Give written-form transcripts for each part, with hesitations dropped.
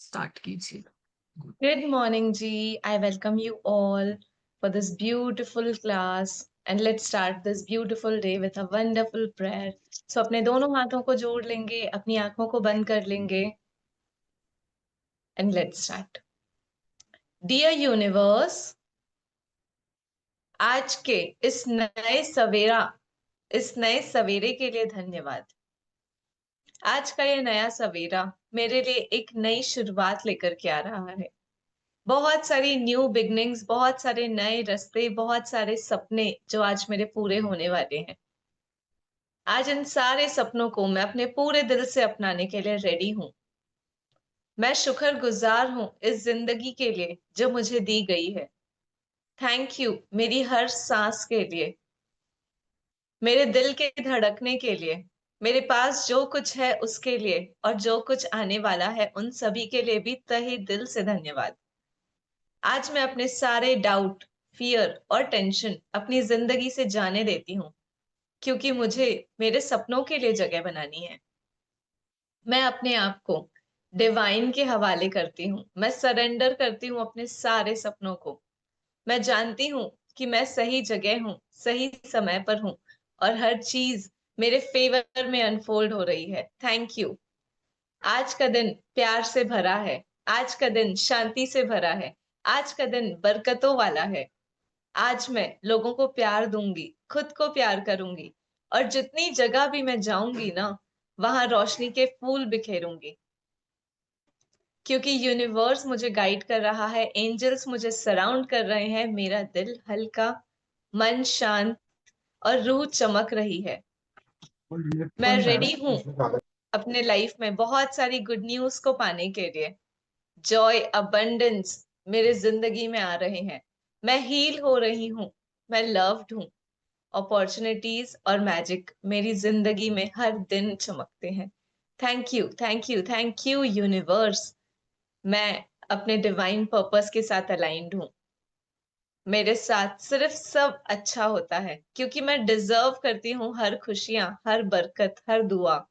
Start कीजिए। Good morning, G. I welcome you all for this beautiful class. And let's start this beautiful day with a wonderful prayer. So अपने दोनों हाथों को जोड़ लेंगे, अपनी आंखों को बंद कर लेंगे. And let's start. Dear Universe, आज के इस नए सवेरे के लिए धन्यवाद. आज का ये नया सवेरा मेरे लिए एक नई शुरुआत लेकर के आ रहा है. बहुत सारी न्यू बिगनिंग्स, बहुत सारे नए रास्ते, बहुत सारे सपने जो आज मेरे पूरे होने वाले हैं. आज इन सारे सपनों को मैं अपने पूरे दिल से अपनाने के लिए रेडी हूं. मैं शुक्रगुजार हूं इस जिंदगी के लिए जो मुझे दी गई है. थैंक यू मेरी हर सांस के लिए, मेरे दिल के धड़कने के लिए, मेरे पास जो कुछ है उसके लिए, और जो कुछ आने वाला है उन सभी के लिए भी तहे दिल से धन्यवाद. आज मैं अपने सारे डाउट, फियर और टेंशन अपनी जिंदगी से जाने देती हूँ, क्योंकि मुझे मेरे सपनों के लिए जगह बनानी है. मैं अपने आप को डिवाइन के हवाले करती हूँ. मैं सरेंडर करती हूँ अपने सारे सपनों को. मैं जानती हूँ कि मैं सही जगह हूँ, सही समय पर हूँ, और हर चीज मेरे फेवर में अनफोल्ड हो रही है. Thank you. आज का दिन प्यार से भरा है. आज का दिन शांति से भरा है. आज का दिन बरकतों वाला है. आज मैं लोगों को प्यार दूंगी, खुद को प्यार करूंगी, और जितनी जगह भी मैं जाऊंगी ना, वहां रोशनी के फूल बिखेरूंगी. क्योंकि यूनिवर्स मुझे गाइड कर रहा है, एंजल्स मुझे सराउंड कर रहे हैं, मेरा दिल हल्का, मन शांत और रूह चमक रही है. मैं रेडी हूँ अपने लाइफ में बहुत सारी गुड न्यूज को पाने के लिए. जॉय, अबंडेंस मेरे जिंदगी में आ रहे हैं. मैं हील हो रही हूँ. मैं लव्ड हूँ. अपॉर्चुनिटीज और मैजिक मेरी जिंदगी में हर दिन चमकते हैं. Thank you, thank you, thank you universe. मैं अपने डिवाइन पर्पस के साथ अलाइंड हूँ. मेरे साथ सिर्फ सब अच्छा होता है, क्योंकि मैं डिजर्व करती हूँ हर खुशियां, हर बरकत, हर दुआ.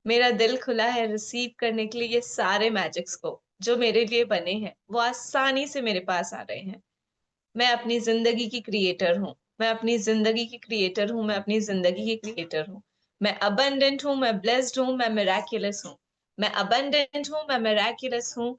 मेरा दिल खुला है रिसीव करने के लिए ये सारे मैजिक्स को जो मेरे लिए बने हैं. वो आसानी से मेरे पास आ रहे हैं. मैं अपनी जिंदगी की क्रिएटर हूँ. मैं अपनी जिंदगी की क्रिएटर हूँ. मैं अपनी जिंदगी की क्रिएटर हूँ. मैं अबंडेंट हूँ. मैं ब्लेस्ड हूँ. मैं मिराक्युलस हूँ. मैं अबंडेंट हूँ. मैं मिराक्युलस हूँ.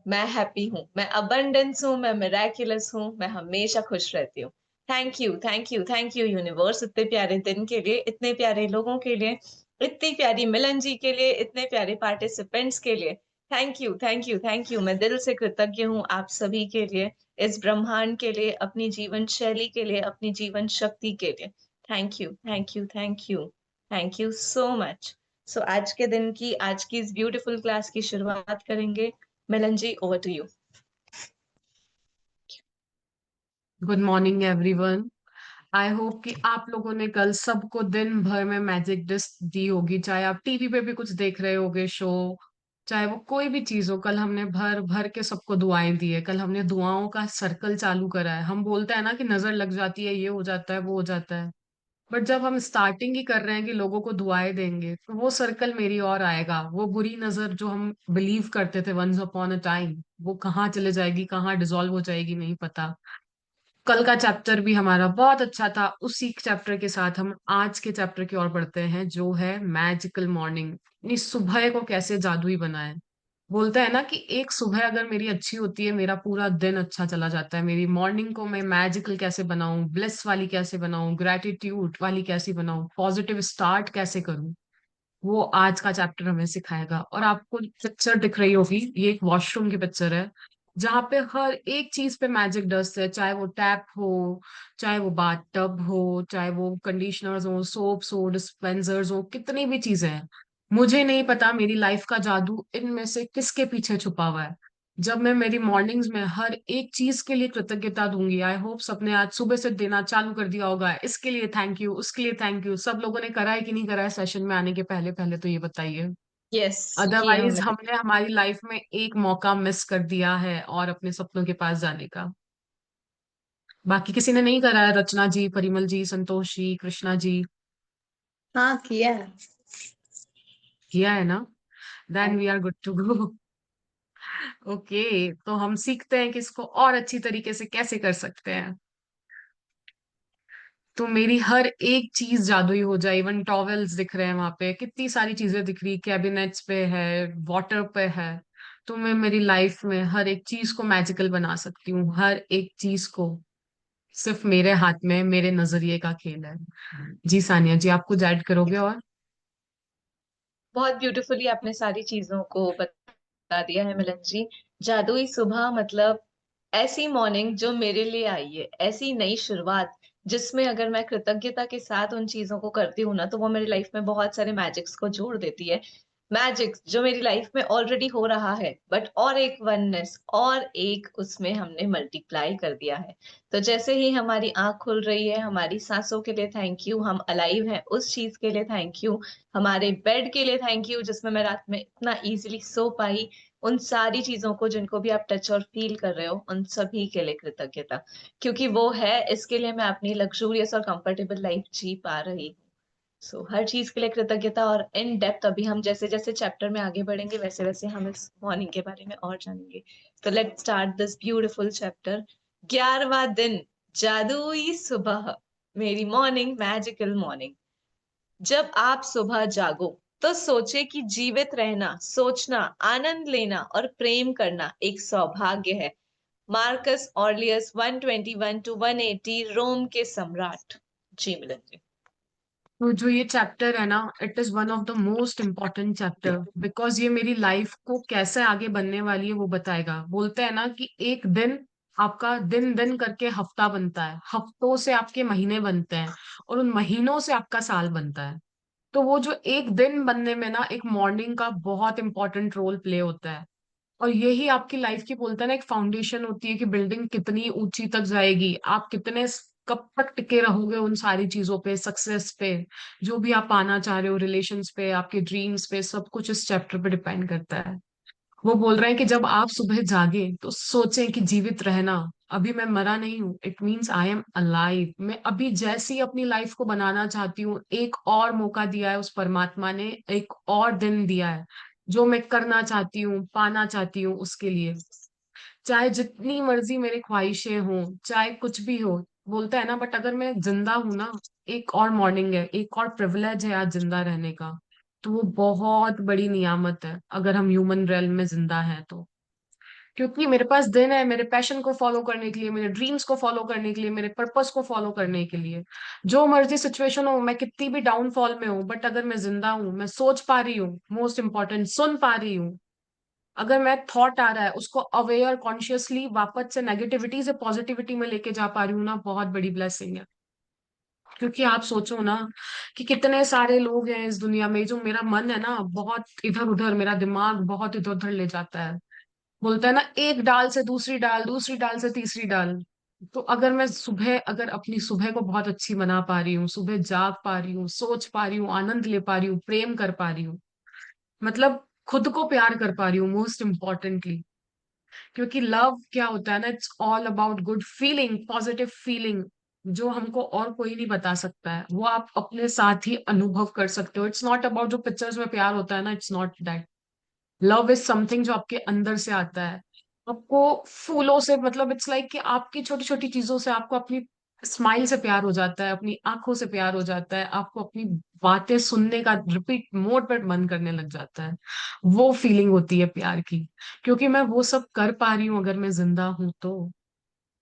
मैं हैप्पी हूँ. मैं अबंडेंस हूँ. मैं मिराक्युलस हूँ. मैं हमेशा खुश रहती हूँ. Thank you, thank you, thank you universe, इतने प्यारे दिन के लिए, इतने प्यारे लोगों के लिए, इतनी प्यारी मिलन जी के लिए, इतने प्यारे पार्टिसिपेंट्स के लिए. Thank you, thank you, thank you. मैं दिल से कृतज्ञ हूँ आप सभी के लिए, इस ब्रह्मांड के लिए, अपनी जीवन शैली के लिए, अपनी जीवन शक्ति के लिए. Thank you, thank you, thank you, thank you so much. So आज की इस ब्यूटीफुल क्लास की शुरुआत करेंगे. Milan ji, over to you. Good morning everyone. I hope कि आप लोगों ने कल सबको दिन भर में मैजिक डिस्क दी होगी, चाहे आप टीवी पे भी कुछ देख रहे होगे शो, चाहे वो कोई भी चीज हो। कल हमने भर भर के सबको दुआएं दी है। कल हमने दुआओं का सर्कल चालू करा है। हम बोलते हैं ना कि नजर लग जाती है, ये हो जाता है, वो हो जाता है, बट जब हम स्टार्टिंग ही कर रहे हैं कि लोगों को दुआएं देंगे, तो वो सर्कल मेरी ओर आएगा। वो बुरी नजर जो हम बिलीव करते थे वंस अपॉन अ टाइम, वो कहाँ चले जाएगी, कहाँ डिसॉल्व हो जाएगी, नहीं पता। कल का चैप्टर भी हमारा बहुत अच्छा था। उसी चैप्टर के साथ हम आज के चैप्टर की ओर बढ़ते हैं, जो है मैजिकल मॉर्निंग। अपनी सुबह को कैसे जादुई बनाएं। बोलते हैं ना कि एक सुबह अगर मेरी अच्छी होती है, मेरा पूरा दिन अच्छा चला जाता है। मेरी मॉर्निंग को मैं मैजिकल कैसे बनाऊं, ब्लेस वाली कैसे बनाऊं, ग्रेटिट्यूड वाली कैसे बनाऊं, पॉजिटिव स्टार्ट कैसे करूं, वो आज का चैप्टर हमें सिखाएगा। और आपको पिक्चर दिख रही होगी, ये एक वॉशरूम की पिक्चर है, जहाँ पे हर एक चीज पे मैजिक डस्ट है। चाहे वो टैप हो, चाहे वो बाथ टब हो, चाहे वो कंडीशनर्स हो, सोप्स हो, डिस्पेंसर्स हो, कितनी भी चीजें हैं। मुझे नहीं पता मेरी लाइफ का जादू इनमें से किसके पीछे छुपा हुआ है। जब मैं मेरी मॉर्निंग्स में हर एक चीज के लिए कृतज्ञता दूंगी, आई होप सबने आज सुबह से देना चालू कर दिया होगा। इसके लिए थैंक यू, उसके लिए थैंक यू। सब लोगों ने करा है कि नहीं करा है सेशन में आने के पहले? पहले तो ये बताइए। यस, किए अदरवाइज हमने. हमने हमारी लाइफ में एक मौका मिस कर दिया है और अपने सपनों के पास जाने का। बाकी किसी ने नहीं करा है? रचना जी, परिमल जी, संतोष जी, कृष्णा जी? हाँ, किया है. किया है ना? Then we are good to go. Okay, तो हम सीखते हैं कि इसको और अच्छी तरीके से कैसे कर सकते हैं। तो मेरी हर एक चीज जादुई हो जाए, इवन टॉवेल्स दिख रहे हैं वहां पे, कितनी सारी चीजें दिख रही, कैबिनेट्स पे है, वाटर पे है। तो मैं मेरी लाइफ में हर एक चीज को मैजिकल बना सकती हूँ, हर एक चीज को। सिर्फ मेरे हाथ में, मेरे नजरिए का खेल है। जी सानिया जी, आप कुछ ऐड करोगे और? बहुत ब्यूटीफुली आपने सारी चीजों को बता दिया है मिलन जी। जादुई सुबह मतलब ऐसी मॉर्निंग जो मेरे लिए आई है, ऐसी नई शुरुआत जिसमें अगर मैं कृतज्ञता के साथ उन चीजों को करती हूँ ना, तो वो मेरी लाइफ में बहुत सारे मैजिक्स को जोड़ देती है। मैजिक्स जो मेरी लाइफ में ऑलरेडी हो रहा है, बट और एक वननेस और एक उसमें हमने मल्टीप्लाई कर दिया है। तो जैसे ही हमारी आंख खुल रही है, हमारी सांसों के लिए थैंक यू, हम अलाइव हैं उस चीज के लिए थैंक यू, हमारे बेड के लिए थैंक यू जिसमें मैं रात में इतना इजीली सो पाई, उन सारी चीजों को जिनको भी आप टच और फील कर रहे हो, उन सभी के लिए कृतज्ञता। क्योंकि वो है, इसके लिए मैं अपनी लग्जूरियस और कंफर्टेबल लाइफ जी पा रही हूँ। सो हर चीज के लिए कृतज्ञता। और इन डेप्थ अभी हम जैसे जैसे चैप्टर में आगे बढ़ेंगे, वैसे वैसे हम इस मॉर्निंग के बारे में और जानेंगे। तो let's start this beautiful chapter. 11वां दिन, जादुई सुबह, मेरी मॉर्निंग मैजिकल मॉर्निंग। जब आप सुबह जागो तो सोचे कि जीवित रहना, सोचना, आनंद लेना और प्रेम करना एक सौभाग्य है। मार्कस ऑर्लियस 121 टू 180, रोम के सम्राट। जी मिलन जी। तो जो ये चैप्टर है ना, it is one of the most important chapter, because ये मेरी लाइफ को कैसे आगे बनने वाली है वो बताएगा। बोलते हैं ना कि एक दिन आपका, दिन दिन करके हफ्ता बनता है, हफ्तों से आपके महीने बनते हैं, और उन महीनों से आपका साल बनता है। तो वो जो एक दिन बनने में ना, एक मॉर्निंग का बहुत इंपॉर्टेंट रोल प्ले होता है। और यही आपकी लाइफ की, बोलते हैं ना, एक फाउंडेशन होती है कि बिल्डिंग कितनी ऊंची तक जाएगी, आप कितने कब तक टिके रहोगे उन सारी चीजों पे, सक्सेस पे, जो भी आप पाना चाह रहे हो, रिलेशंस पे, आपके ड्रीम्स पे, सब कुछ इस चैप्टर पे डिपेंड करता है। वो बोल रहे हैं कि जब आप सुबह जागे तो सोचें कि जीवित रहना, अभी मैं मरा नहीं हूं, it means I am alive. मैं अभी जैसी अपनी लाइफ को बनाना चाहती हूँ, एक और मौका दिया है उस परमात्मा ने, एक और दिन दिया है। जो मैं करना चाहती हूँ, पाना चाहती हूँ, उसके लिए चाहे जितनी मर्जी मेरी ख्वाहिशें हों, चाहे कुछ भी हो, बोलता है ना, बट अगर मैं जिंदा हूं ना, एक और मॉर्निंग है, एक और प्रिविलेज है आज जिंदा रहने का। तो वो बहुत बड़ी नियामत है अगर हम ह्यूमन रेल्म में जिंदा हैं तो। क्योंकि मेरे पास दिन है मेरे पैशन को फॉलो करने के लिए, मेरे ड्रीम्स को फॉलो करने के लिए, मेरे पर्पस को फॉलो करने के लिए। जो मर्जी सिचुएशन हो, मैं कितनी भी डाउनफॉल में हूँ, बट अगर मैं जिंदा हूँ, मैं सोच पा रही हूँ, मोस्ट इंपॉर्टेंट सुन पा रही हूँ, अगर मैं थॉट आ रहा है उसको अवेयर कॉन्शियसली वापस से नेगेटिविटी से पॉजिटिविटी में लेके जा पा रही हूँ ना, बहुत बड़ी ब्लेसिंग है। क्योंकि आप सोचो ना कि कितने सारे लोग हैं इस दुनिया में, जो मेरा मन है ना बहुत इधर उधर, मेरा दिमाग बहुत इधर उधर ले जाता है। बोलता है ना, एक डाल से दूसरी डाल, दूसरी डाल से तीसरी डाल। तो अगर मैं सुबह, अगर अपनी सुबह को बहुत अच्छी बना पा रही हूँ, सुबह जाग पा रही हूँ, सोच पा रही हूँ, आनंद ले पा रही हूँ, प्रेम कर पा रही हूँ, मतलब खुद को प्यार कर पा रही हूँ मोस्ट इम्पोर्टेंटली। क्योंकि लव क्या होता है ना, it's all about good feeling, positive feeling, जो हमको और कोई नहीं बता सकता है, वो आप अपने साथ ही अनुभव कर सकते हो। इट्स नॉट अबाउट जो पिक्चर्स में प्यार होता है ना, it's not that. Love is something जो आपके अंदर से आता है। आपको फूलों से, मतलब इट्स लाइक कि आपकी छोटी छोटी चीजों से आपको अपनी स्माइल से प्यार हो जाता है, अपनी आंखों से प्यार हो जाता है, आपको अपनी बातें सुनने का रिपीट मोड पर मन करने लग जाता है। वो फीलिंग होती है प्यार की। क्योंकि मैं वो सब कर पा रही हूँ अगर मैं जिंदा हूं तो।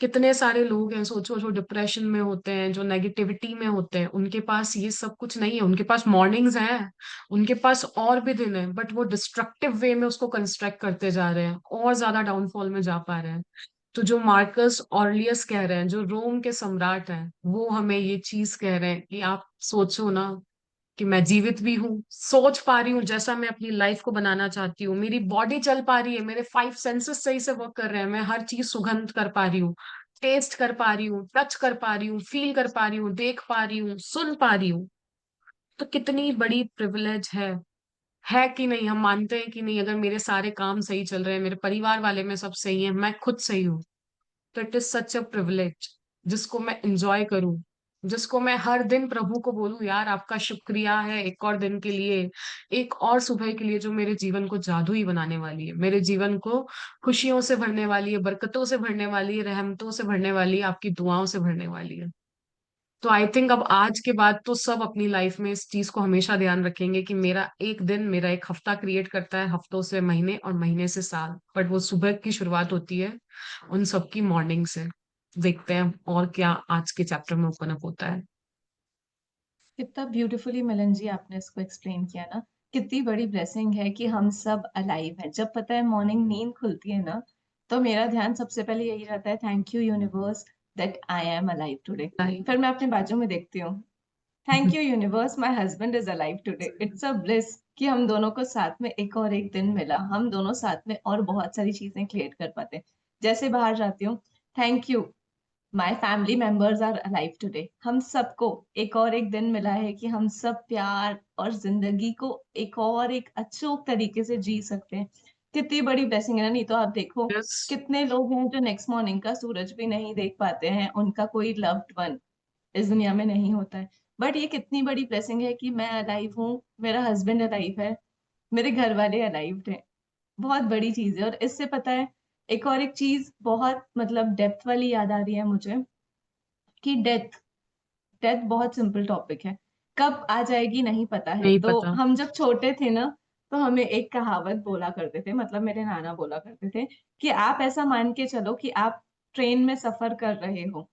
कितने सारे लोग हैं, सोचो, जो डिप्रेशन में होते हैं, जो नेगेटिविटी में होते हैं, उनके पास ये सब कुछ नहीं है। उनके पास मॉर्निंग्स हैं, उनके पास और भी दिन है, बट वो डिस्ट्रक्टिव वे में उसको कंस्ट्रक्ट करते जा रहे हैं, और ज्यादा डाउनफॉल में जा पा रहे हैं। तो जो मार्कस ऑर्लियस कह रहे हैं, जो रोम के सम्राट हैं, वो हमें ये चीज कह रहे हैं कि आप सोचो ना कि मैं जीवित भी हूँ, सोच पा रही हूँ जैसा मैं अपनी लाइफ को बनाना चाहती हूँ, मेरी बॉडी चल पा रही है, मेरे 5 सेंसेस सही से वर्क कर रहे हैं, मैं हर चीज सुगंध कर पा रही हूँ, टेस्ट कर पा रही हूँ, टच कर पा रही हूँ, फील कर पा रही हूँ, देख पा रही हूँ, सुन पा रही हूँ। तो कितनी बड़ी प्रिविलेज है कि नहीं? हम मानते हैं कि नहीं? अगर मेरे सारे काम सही चल रहे हैं, मेरे परिवार वाले में सब सही है, मैं खुद सही हूँ, तो it is such a privilege जिसको मैं इंजॉय करूँ। जिसको मैं हर दिन प्रभु को बोलूं, यार आपका शुक्रिया है एक और दिन के लिए, एक और सुबह के लिए जो मेरे जीवन को जादुई बनाने वाली है, मेरे जीवन को खुशियों से भरने वाली है, बरकतों से भरने वाली है, रहमतों से भरने वाली है, आपकी दुआओं से भरने वाली है। तो आई थिंक अब आज के बाद तो सब अपनी लाइफ में इस चीज को हमेशा ध्यान रखेंगे कि मेरा एक दिन मेरा एक हफ्ता क्रिएट करता है, हफ्तों से महीने और महीने से साल, बट वो सुबह की शुरुआत होती है उन सबकी मॉर्निंग से। देखते हैं और क्या आज के चैप्टर में ओपन अप होता है। कितना ब्यूटीफुली मिलन जी आपने इसको एक्सप्लेन किया ना। कितनी बड़ी ब्लेसिंग है कि हम सब अलाइव हैं। जब पता है मॉर्निंग नींद खुलती है ना, तो मेरा ध्यान सबसे पहले यही रहता है, thank you universe that I am alive today. Right. फिर मैं अपने बाजू में देखती हूँ, thank you universe my husband is alive today. It's a bliss कि हम दोनों को साथ में एक और एक दिन मिला, हम दोनों साथ में और बहुत सारी चीजें क्रिएट कर पाते हैं। जैसे बाहर जाती हूँ, thank you my family members are alive today. हम सबको एक और एक दिन मिला है कि हम सब प्यार और जिंदगी को एक और एक अच्छे तरीके से जी सकते हैं। कितनी बड़ी ब्लेसिंग है ना। नहीं तो आप देखो, Yes. कितने लोग हैं जो नेक्स्ट मॉर्निंग का सूरज भी नहीं देख पाते हैं, उनका कोई लव्ड वन इस दुनिया में नहीं होता है। बट ये कितनी बड़ी ब्लेसिंग है कि मैं अलाइव हूँ, मेरा हस्बैंड अलाइव है, मेरे घर वाले अलाइव हैं। बहुत बड़ी चीज है। और इससे पता है, एक और एक चीज बहुत मतलब डेप्थ वाली याद आ रही है मुझे, कि डेथ। डेथ बहुत सिंपल टॉपिक है, कब आ जाएगी नहीं पता है। नहीं तो पता। हम जब छोटे थे ना, तो हमें एक कहावत बोला करते थे, मतलब मेरे नाना बोला करते थे, कि आप ऐसा मान के चलो कि आप ट्रेन में सफर कर रहे हो,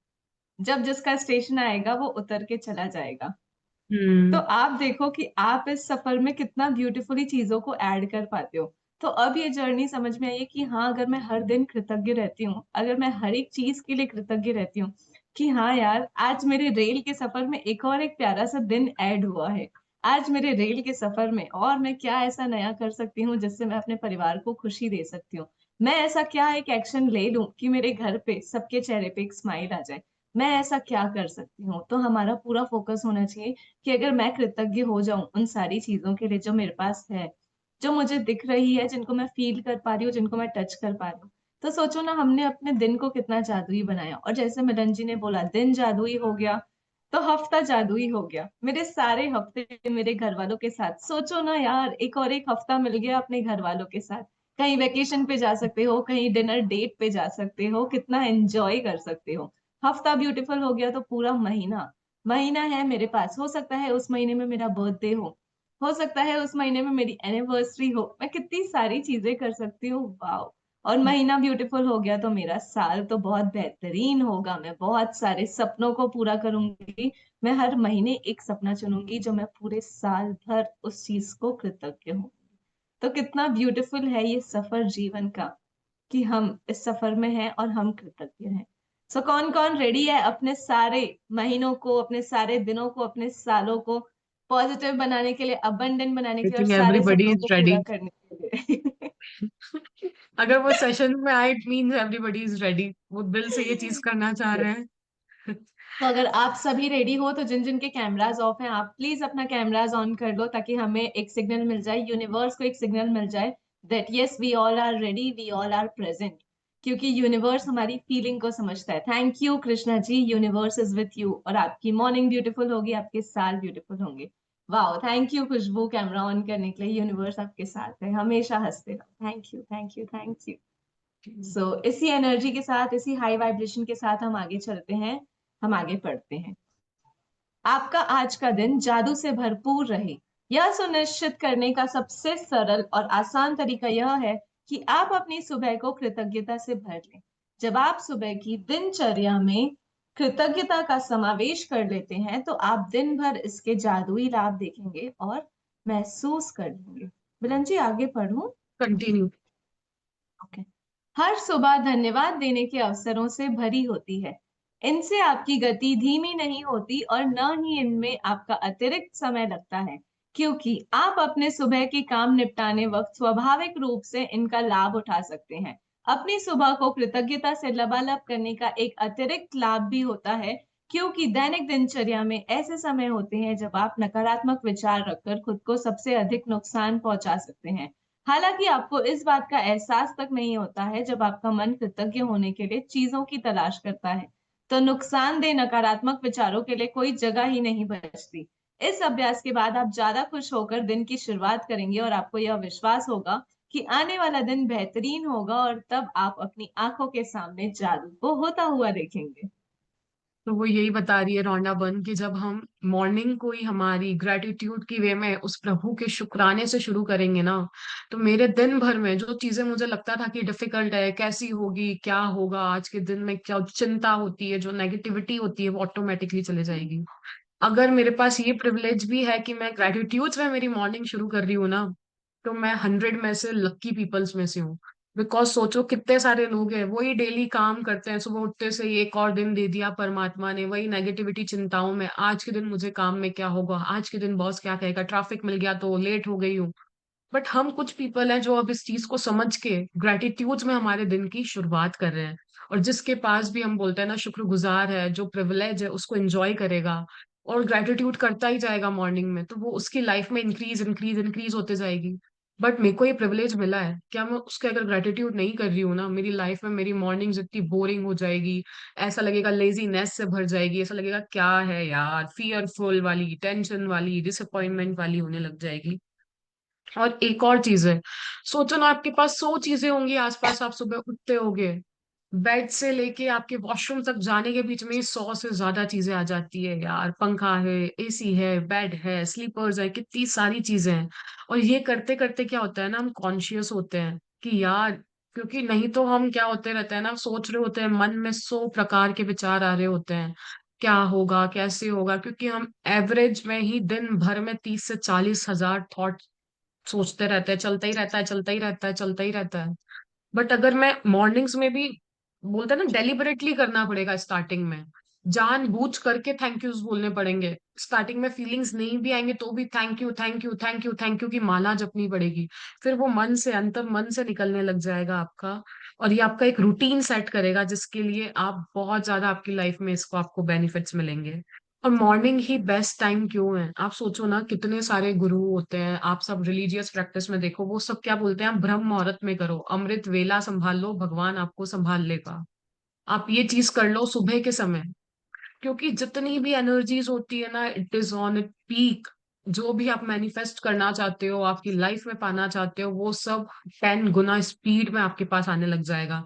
जब जिसका स्टेशन आएगा वो उतर के चला जाएगा। तो हम्म। आप देखो कि आप इस सफर में कितना ब्यूटीफुली चीजों को ऐड कर पाते हो। तो अब ये जर्नी समझ में आई है कि हाँ, अगर मैं हर दिन कृतज्ञ रहती हूँ, अगर मैं हर एक चीज के लिए कृतज्ञ रहती हूँ, कि हाँ यार, आज मेरे रेल के सफर में एक और एक प्यारा सा दिन ऐड हुआ है। आज मेरे रेल के सफर में और मैं क्या ऐसा नया कर सकती हूँ जिससे मैं अपने परिवार को खुशी दे सकती हूँ। मैं ऐसा क्या एक एक्शन ले लूं कि मेरे घर पे सबके चेहरे पे एक स्माइल आ जाए। मैं ऐसा क्या कर सकती हूँ। तो हमारा पूरा फोकस होना चाहिए कि अगर मैं कृतज्ञ हो जाऊं उन सारी चीजों के लिए जो मेरे पास है, जो मुझे दिख रही है, जिनको मैं फील कर पा रही हूँ, जिनको मैं टच कर पा रही हूँ। तो सोचो ना, हमने अपने दिन को कितना जादुई बनाया। और जैसे मिलन जी ने बोला, दिन जादुई हो गया, तो हफ्ता जादुई हो गया। मेरे सारे हफ्ते मेरे घर वालों के साथ, सोचो ना यार, एक और एक हफ्ता मिल गया अपने घर वालों के साथ। कहीं वेकेशन पे जा सकते हो, कहीं डिनर डेट पे जा सकते हो, कितना एंजॉय कर सकते हो। हफ्ता ब्यूटीफुल हो गया तो पूरा महीना। महीना है मेरे पास, हो सकता है उस महीने में मेरा बर्थडे हो सकता है उस महीने में मेरी एनिवर्सरी हो, मैं कितनी सारी चीजें कर सकती हूँ। वाओ। और महीना ब्यूटीफुल हो गया तो मेरा साल तो बहुत बेहतरीन होगा। मैं बहुत सारे सपनों को पूरा करूंगी। मैं हर महीने एक सपना चुनूंगी जो मैं पूरे साल भर उस चीज को कृतज्ञ हूँ। तो कितना ब्यूटीफुल है ये सफर जीवन का, कि हम इस सफर में हैं और हम कृतज्ञ हैं। सो कौन कौन रेडी है अपने सारे महीनों को, अपने सारे दिनों को, अपने सालों को पॉजिटिव बनाने के लिए, अबंडेंट बनाने आई के लिए, और थिंक सारे एवरीबडी सपनों इज को रेडी। पूरा करने के लिए। अगर वो सेशन में आए, it means everybody is ready, वो दिल से ये चीज करना चाह रहे Yes. हैं। तो अगर आप सभी रेडी हो, तो जिन जिन के कैमराज ऑफ हैं, आप प्लीज अपना कैमराज ऑन कर लो, ताकि हमें एक सिग्नल मिल जाए, यूनिवर्स को एक सिग्नल मिल जाए, that yes we all are ready, we all are present. क्योंकि यूनिवर्स हमारी फीलिंग को समझता है। Thank you Krishna ji, universe is with you, और आपकी मॉर्निंग ब्यूटीफुल होगी, आपके साल ब्यूटीफुल होंगे। Wow, thank you Khushboo, camera on करने के लिए। यूनिवर्स आपके साथ है, हमेशा हंसते रहो। Thank you, thank you, thank you. So इसी एनर्जी के साथ, इसी हाई वाइब्रेशन के साथ हम आगे चलते हैं, हम आगे बढ़ते हैं। आपका आज का दिन जादू से भरपूर रहे, यह सुनिश्चित करने का सबसे सरल और आसान तरीका यह है कि आप अपनी सुबह को कृतज्ञता से भर लें। जब आप सुबह की दिनचर्या में कृतज्ञता का समावेश कर लेते हैं, तो आप दिन भर इसके जादुई लाभ देखेंगे और महसूस कर लेंगे। बिलन जी, आगे पढ़ूं? कंटिन्यू। ओके। हर सुबह धन्यवाद देने के अवसरों से भरी होती है। इनसे आपकी गति धीमी नहीं होती और न ही इनमें आपका अतिरिक्त समय लगता है, क्योंकि आप अपने सुबह के काम निपटाने वक्त स्वाभाविक रूप से इनका लाभ उठा सकते हैं। अपनी सुबह को कृतज्ञता से लबालब करने का एक अतिरिक्त लाभ भी होता है, क्योंकि दैनिक दिनचर्या में ऐसे समय होते हैं जब आप नकारात्मक विचार रखकर खुद को सबसे अधिक नुकसान पहुंचा सकते हैं। हालांकि आपको इस बात का एहसास तक नहीं होता है जब आपका मन कृतज्ञ होने के लिए चीजों की तलाश करता है। तो नुकसानदेह नकारात्मक विचारों के लिए कोई जगह ही नहीं बचती। इस अभ्यास के बाद आप ज्यादा खुश होकर दिन की शुरुआत करेंगे और आपको यह विश्वास होगा कि आने वाला दिन बेहतरीन होगा, और तब आप अपनी आंखों के सामने जादू को होता हुआ देखेंगे। तो वो यही बता रही है रौंडा बन कि जब हम मॉर्निंग को ही हमारी ग्रेटिट्यूड की वे में उस प्रभु के शुक्राने से शुरू करेंगे ना, तो मेरे दिन भर में जो चीजें मुझे लगता था कि डिफिकल्ट है, कैसी होगी, क्या होगा आज के दिन में, क्या चिंता होती है, जो नेगेटिविटी होती है, वो ऑटोमेटिकली चले जाएगी। अगर मेरे पास ये प्रिविलेज भी है कि मैं ग्रेटिट्यूड में मेरी मॉर्निंग शुरू कर रही हूँ ना, तो मैं 100 में से लक्की पीपल्स में से हूँ। बिकॉज सोचो कितने सारे लोग हैं वही डेली काम करते हैं, सुबह उठते से ही एक और दिन दे दिया परमात्मा ने, वही नेगेटिविटी चिंताओं में, आज के दिन मुझे काम में क्या होगा, आज के दिन बॉस क्या कहेगा, ट्रैफिक मिल गया तो लेट हो गई हूँ। बट हम कुछ पीपल हैं जो अब इस चीज को समझ के ग्रेटिट्यूड में हमारे दिन की शुरुआत कर रहे हैं। और जिसके पास भी हम बोलते हैं ना शुक्रगुजार है, जो प्रिविलेज है उसको एंजॉय करेगा और ग्रेटिट्यूड करता ही जाएगा मॉर्निंग में, तो वो उसकी लाइफ में इंक्रीज इंक्रीज इंक्रीज होते जाएगी। बट मेरे को ये प्रिविलेज मिला है, क्या मैं उसके अगर ग्रेटिट्यूड नहीं कर रही हूँ ना, मेरी लाइफ में मेरी मॉर्निंग इतनी बोरिंग हो जाएगी, ऐसा लगेगा लेजीनेस से भर जाएगी, ऐसा लगेगा क्या है यार, फियरफुल वाली, टेंशन वाली, डिसअपॉइंटमेंट वाली होने लग जाएगी। और एक और चीज है, सोचो ना आपके पास 100 चीजें होंगी आसपास, आप सुबह उठते होगे, बेड से लेके आपके वॉशरूम तक जाने के बीच में ही 100 से ज्यादा चीजें आ जाती है यार, पंखा है, एसी है, बेड है, स्लीपर्स है, कितनी सारी चीजें हैं। और ये करते करते क्या होता है ना, हम कॉन्शियस होते हैं कि यार, क्योंकि नहीं तो हम क्या होते रहते हैं ना, सोच रहे होते हैं, मन में 100 प्रकार के विचार आ रहे होते हैं, क्या होगा, कैसे होगा, क्योंकि हम एवरेज में ही दिन भर में 30 से 40 हजार थॉट सोचते रहते हैं, चलता ही रहता है, चलता ही रहता है, चलता ही रहता है। बट अगर मैं मॉर्निंग्स में भी, बोलते हैं ना डेलिबरेटली करना पड़ेगा स्टार्टिंग में, जानबूझ करके थैंक यूज बोलने पड़ेंगे, स्टार्टिंग में फीलिंग्स नहीं भी आएंगे तो भी thank you thank you thank you thank you की माला जपनी पड़ेगी। फिर वो मन से, अंतर मन से निकलने लग जाएगा आपका। और ये आपका एक रूटीन सेट करेगा जिसके लिए आप बहुत ज्यादा आपकी लाइफ में इसको आपको बेनिफिट्स मिलेंगे। और मॉर्निंग ही बेस्ट टाइम क्यों है, आप सोचो ना, कितने सारे गुरु होते हैं, आप सब रिलीजियस प्रैक्टिस में देखो, वो सब क्या बोलते हैं, आप ब्रह्म मुहूर्त में करो, अमृत वेला संभाल लो, भगवान आपको संभाल लेगा। आप ये चीज कर लो सुबह के समय, क्योंकि जितनी भी एनर्जीज होती है ना, it is on it peak. जो भी आप मैनिफेस्ट करना चाहते हो, आपकी लाइफ में पाना चाहते हो, वो सब 10 गुना स्पीड में आपके पास आने लग जाएगा।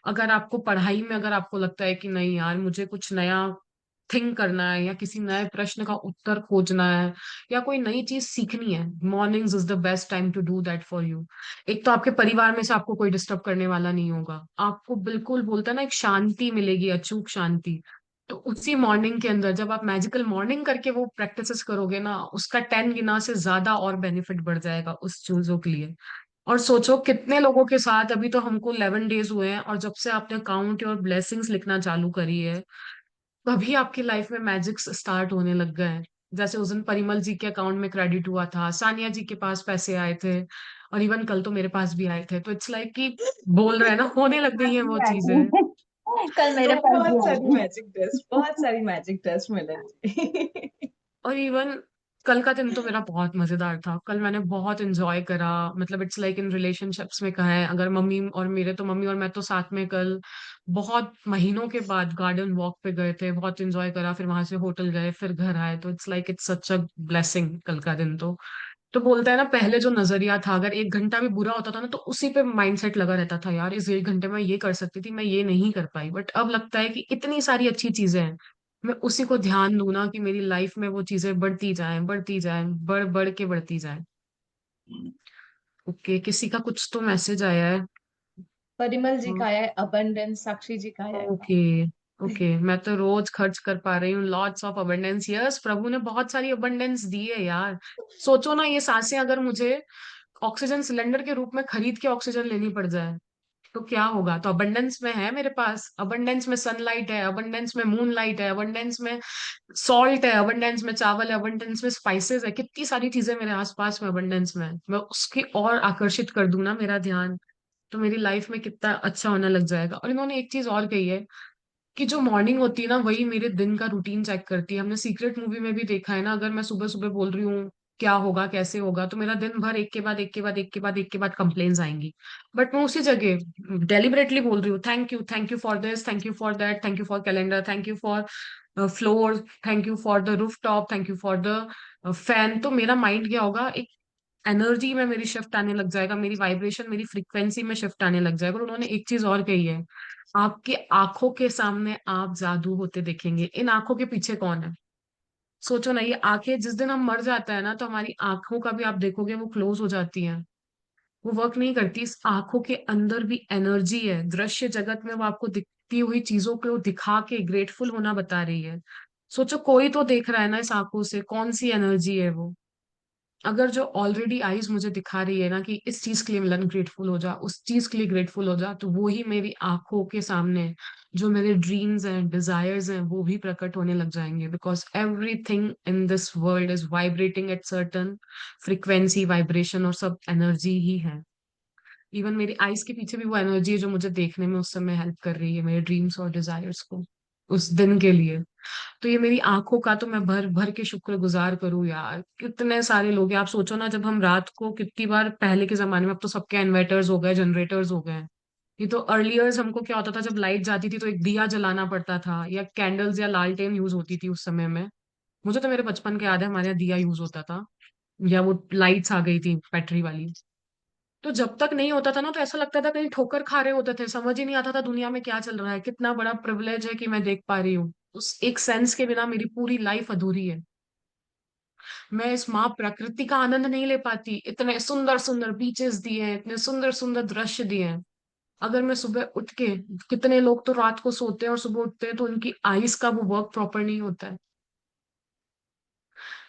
अगर आपको पढ़ाई में, अगर आपको लगता है कि नहीं यार मुझे कुछ नया थिंक करना है, या किसी नए प्रश्न का उत्तर खोजना है, या कोई नई चीज सीखनी है, mornings is the best time to do that for you. एक तो आपके परिवार में से आपको कोई डिस्टर्ब करने वाला नहीं होगा, आपको बिल्कुल बोलता है ना एक शांति मिलेगी, अचूक शांति। तो उसी मॉर्निंग के अंदर जब आप मैजिकल मॉर्निंग करके वो प्रैक्टिसेस करोगे ना, उसका 10 गुना से ज्यादा और बेनिफिट बढ़ जाएगा उस चीजों के लिए। और सोचो कितने लोगों के साथ, अभी तो हमको 11 डेज हुए हैं, और जब से आपने काउंट योर ब्लेसिंग्स लिखना चालू करी है, तभी आपकी लाइफ में मैजिक्स स्टार्ट होने लग गए हैं। जैसे उस दिन परिमल जी के अकाउंट में क्रेडिट हुआ था, सानिया जी के पास पैसे आए थे, और इवन कल तो मेरे पास भी आए थे, तो इट्स लाइक कि बोल रहे हैं ना, होने लग गई आज है भी वो आई चीजें। थी। कल तो मेरे पास भी आई थी। बहुत सारी मैजिक टेस्ट मिले मुझे। और इवन कल का दिन तो मेरा बहुत मजेदार था, कल मैंने बहुत एंजॉय करा। मतलब इट्स लाइक इन रिलेशनशिप्स में कहा है, अगर मम्मी और मेरे, तो मम्मी और मैं तो साथ में कल बहुत महीनों के बाद गार्डन वॉक पे गए थे, बहुत एंजॉय करा, फिर वहां से होटल गए, फिर घर आए, तो it's like it's such a blessing कल का दिन तो बोलता है ना, पहले जो नजरिया था, अगर 1 घंटा भी बुरा होता था ना, तो उसी पे माइंडसेट लगा रहता था, यार इस 1 घंटे में ये कर सकती थी, मैं ये नहीं कर पाई। बट अब लगता है कि इतनी सारी अच्छी चीजें हैं, मैं उसी को ध्यान दूं ना, कि मेरी लाइफ में वो चीजें बढ़ती जाएं, बढ़ बढ़ के बढ़ती जाएं। ओके, किसी का कुछ तो मैसेज आया है। परिमल जी का आया है, अबंडेंस। साक्षी जी का आया ओके, ओके, मैं तो रोज खर्च कर पा रही हूँ, लॉट्स ऑफ अबंडेंस, यस, प्रभु ने बहुत सारी अबंडेंस दी है यार। सोचो ना, ये सांसें अगर मुझे ऑक्सीजन सिलेंडर के रूप में खरीद के ऑक्सीजन लेनी पड़ जाए, तो क्या होगा। तो अबंडेंस में है मेरे पास, अबंडेंस में सनलाइट है, अबंडेंस में मून लाइट है, अबंडेंस में सॉल्ट है, अबंडेंस में चावल है, अबंडेंस में स्पाइसेस है, कितनी सारी चीजें मेरे आसपास में अबंडेंस में है। मैं उसकी और आकर्षित कर दूं ना मेरा ध्यान, तो मेरी लाइफ में कितना अच्छा होने लग जाएगा। और इन्होंने एक चीज और कही है, कि जो मॉर्निंग होती है ना, वही मेरे दिन का रूटीन चेक करती है। हमने सीक्रेट मूवी में भी देखा है ना, अगर मैं सुबह सुबह बोल रही हूँ क्या होगा कैसे होगा, तो मेरा दिन भर एक के बाद एक के बाद एक के बाद एक के बाद कंप्लेन्स आएंगी। बट मैं उसी जगह डेलिबरेटली बोल रही हूँ, thank you for this, thank you for that, thank you for calendar, thank you for floor, thank you for the roof top, thank you for the fan. तो मेरा माइंड क्या होगा, एक एनर्जी में मेरी शिफ्ट आने लग जाएगा, मेरी वाइब्रेशन, मेरी फ्रीक्वेंसी में शिफ्ट आने लग जाएगा। और उन्होंने एक चीज और कही है, आपकी आंखों के सामने आप जादू होते देखेंगे। इन आंखों के पीछे कौन है? सोचो ना, ये आंखें जिस दिन हम मर जाते हैं ना, तो हमारी आंखों का भी आप देखोगे वो क्लोज हो जाती हैं, वो वर्क नहीं करती। इस आंखों के अंदर भी एनर्जी है, दृश्य जगत में वो आपको दिखती हुई चीजों को दिखा के ग्रेटफुल होना बता रही है। सोचो कोई तो देख रहा है ना इस आंखों से, कौन सी एनर्जी है वो। अगर जो ऑलरेडी आईज मुझे दिखा रही है ना कि इस चीज के लिए मिलन ग्रेटफुल हो जा, उस चीज के लिए ग्रेटफुल हो जा, तो वो ही मेरी आंखों के सामने जो मेरे ड्रीम्स हैं, डिजायर्स हैं, वो भी प्रकट होने लग जाएंगे। Because everything in this world is vibrating at certain frequency, vibration, और सब एनर्जी ही है। इवन मेरी आईज के पीछे भी वो एनर्जी है जो मुझे देखने में उस समय हेल्प कर रही है, मेरे ड्रीम्स और डिजायर्स को उस दिन के लिए। तो ये मेरी आंखों का तो मैं भर भर के शुक्रगुजार करूँ यार। कितने सारे लोग हैं, आप सोचो ना, जब हम रात को कितनी बार पहले के जमाने में, अब तो सबके इन्वर्टर्स हो गए, जनरेटर्स हो गए। ये तो अर्लियर्स हमको क्या होता था, जब लाइट जाती थी तो एक दिया जलाना पड़ता था, या कैंडल्स या लालटेन यूज होती थी उस समय में। मुझे तो मेरे बचपन के याद है, हमारे यहाँ दिया यूज होता था, या वो लाइट्स आ गई थी बैटरी वाली। तो जब तक नहीं होता था ना, तो ऐसा लगता था कहीं ठोकर खा रहे होते थे, समझ ही नहीं आता था दुनिया में क्या चल रहा है। कितना बड़ा प्रिविलेज है कि मैं देख पा रही हूँ। उस एक सेंस के बिना मेरी पूरी लाइफ अधूरी है। मैं इस माँ प्रकृति का आनंद नहीं ले पाती। इतने सुंदर सुंदर बीचेस दिए हैं, इतने सुंदर सुंदर दृश्य दिए हैं। अगर मैं सुबह उठ के, कितने लोग तो रात को सोते हैं और सुबह उठते हैं तो उनकी आईज का वो वर्क प्रॉपर नहीं होता है।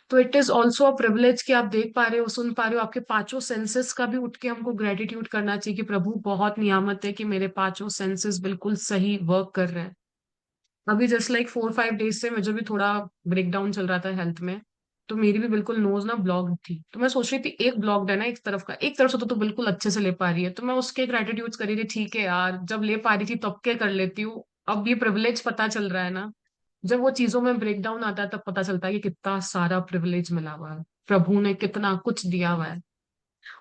तो it is also a privilege कि आप देख पा रहे हो, सुन पा रहे हो। आपके पांचों सेंसेस का भी उठ के हमको ग्रेटिट्यूड करना चाहिए कि प्रभु बहुत नियामत है कि मेरे पांचों सेंसेस बिल्कुल सही वर्क कर रहे हैं। अभी जस्ट लाइक 4-5 डेज से मुझे भी थोड़ा ब्रेक डाउन चल रहा था हेल्थ में। तो मेरी भी बिल्कुल नोज ना ब्लॉक थी, तो मैं सोच रही थी एक ब्लॉक्ड है ना एक तरफ का, एक तरफ से तो बिल्कुल अच्छे से ले पा रही है, तो मैं उसके ग्रेटिट्यूड कर रही थी। ठीक है यार, जब ले पा रही थी तब के कर लेती हूँ। अब ये प्रिविलेज पता चल रहा है ना, जब वो चीजों में ब्रेक डाउन आता है तब पता चलता है कि कितना सारा प्रिविलेज मिला हुआ है, प्रभु ने कितना कुछ दिया हुआ है।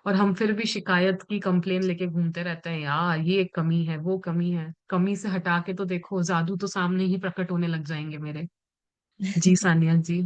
और हम फिर भी शिकायत की कंप्लेन लेके घूमते रहते हैं, यार ये कमी है, वो कमी है। कमी से हटा के तो देखो, जादू तो सामने ही प्रकट होने लग जाएंगे मेरे। जी सानिया जी।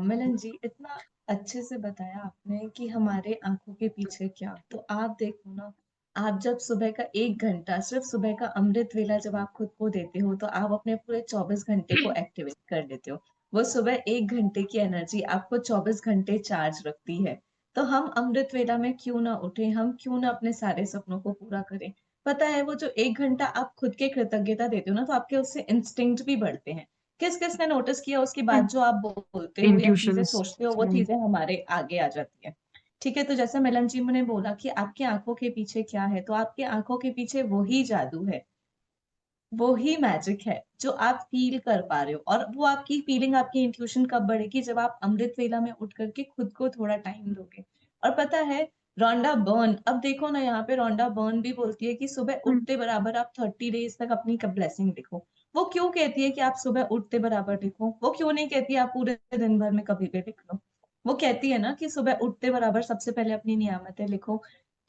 मिलन जी, इतना अच्छे से बताया आपने कि हमारे आंखों के पीछे क्या। तो आप देखो ना, आप जब सुबह का 1 घंटा, सिर्फ सुबह का अमृत वेला जब आप खुद को देते हो, तो आप अपने पूरे 24 घंटे को एक्टिवेट कर लेते हो। वो सुबह 1 घंटे की एनर्जी आपको 24 घंटे चार्ज रखती है। तो हम अमृत वेला में क्यों ना उठे, हम क्यों ना अपने सारे सपनों को पूरा करें। पता है, वो जो 1 घंटा आप खुद के कृतज्ञता देते हो ना, तो आपके उससे इंस्टिंक्ट भी बढ़ते हैं। किस किस ने नोटिस किया, उसके बाद जो आप बोलते हो या चीजें इंट्यूशंस। सोचते हो, वो चीजें हमारे आगे आ जाती है। ठीक है, तो जैसे मिलन जी ने बोला कि आपकी आंखों के पीछे क्या है, तो आपकी आंखों के पीछे वही जादू है, वो ही मैजिक है जो आप फील कर पा रहे हो। और वो आपकी फीलिंग, आपकी इंट्यूशन कब बढ़ेगी, जब आप अमृत वेला में उठ करके खुद को थोड़ा टाइम दोगे। और पता है, रोंडा बर्न, अब देखो ना, यहाँ पे रोंडा बर्न भी बोलती है कि सुबह उठते बराबर आप 30 डेज तक अपनी ब्लेसिंग लिखो। वो क्यों कहती है कि आप सुबह उठते बराबर लिखो? वो क्यों नहीं कहती आप पूरे दिन भर में कभी भी लिख लो? वो कहती है ना कि सुबह उठते बराबर सबसे पहले अपनी नियामतें लिखो।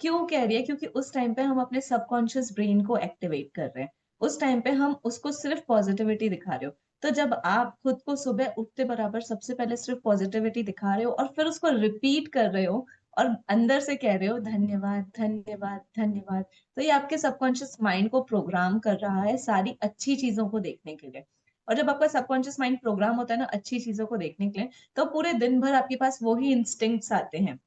क्यों कह रही है? क्योंकि उस टाइम पे हम अपने सबकॉन्शियस ब्रेन को एक्टिवेट कर रहे हैं। उस टाइम पे हम उसको सिर्फ पॉजिटिविटी दिखा रहे हो। तो जब आप खुद को सुबह उठते बराबर सबसे पहले सिर्फ पॉजिटिविटी दिखा रहे हो और फिर उसको रिपीट कर रहे हो और अंदर से कह रहे हो धन्यवाद धन्यवाद धन्यवाद, तो ये आपके सबकॉन्शियस माइंड को प्रोग्राम कर रहा है सारी अच्छी चीजों को देखने के लिए। और जब आपका सबकॉन्शियस माइंड प्रोग्राम होता है ना अच्छी चीजों को देखने के लिए, तो पूरे दिन भर आपके पास वही इंस्टिंक्ट्स आते हैं,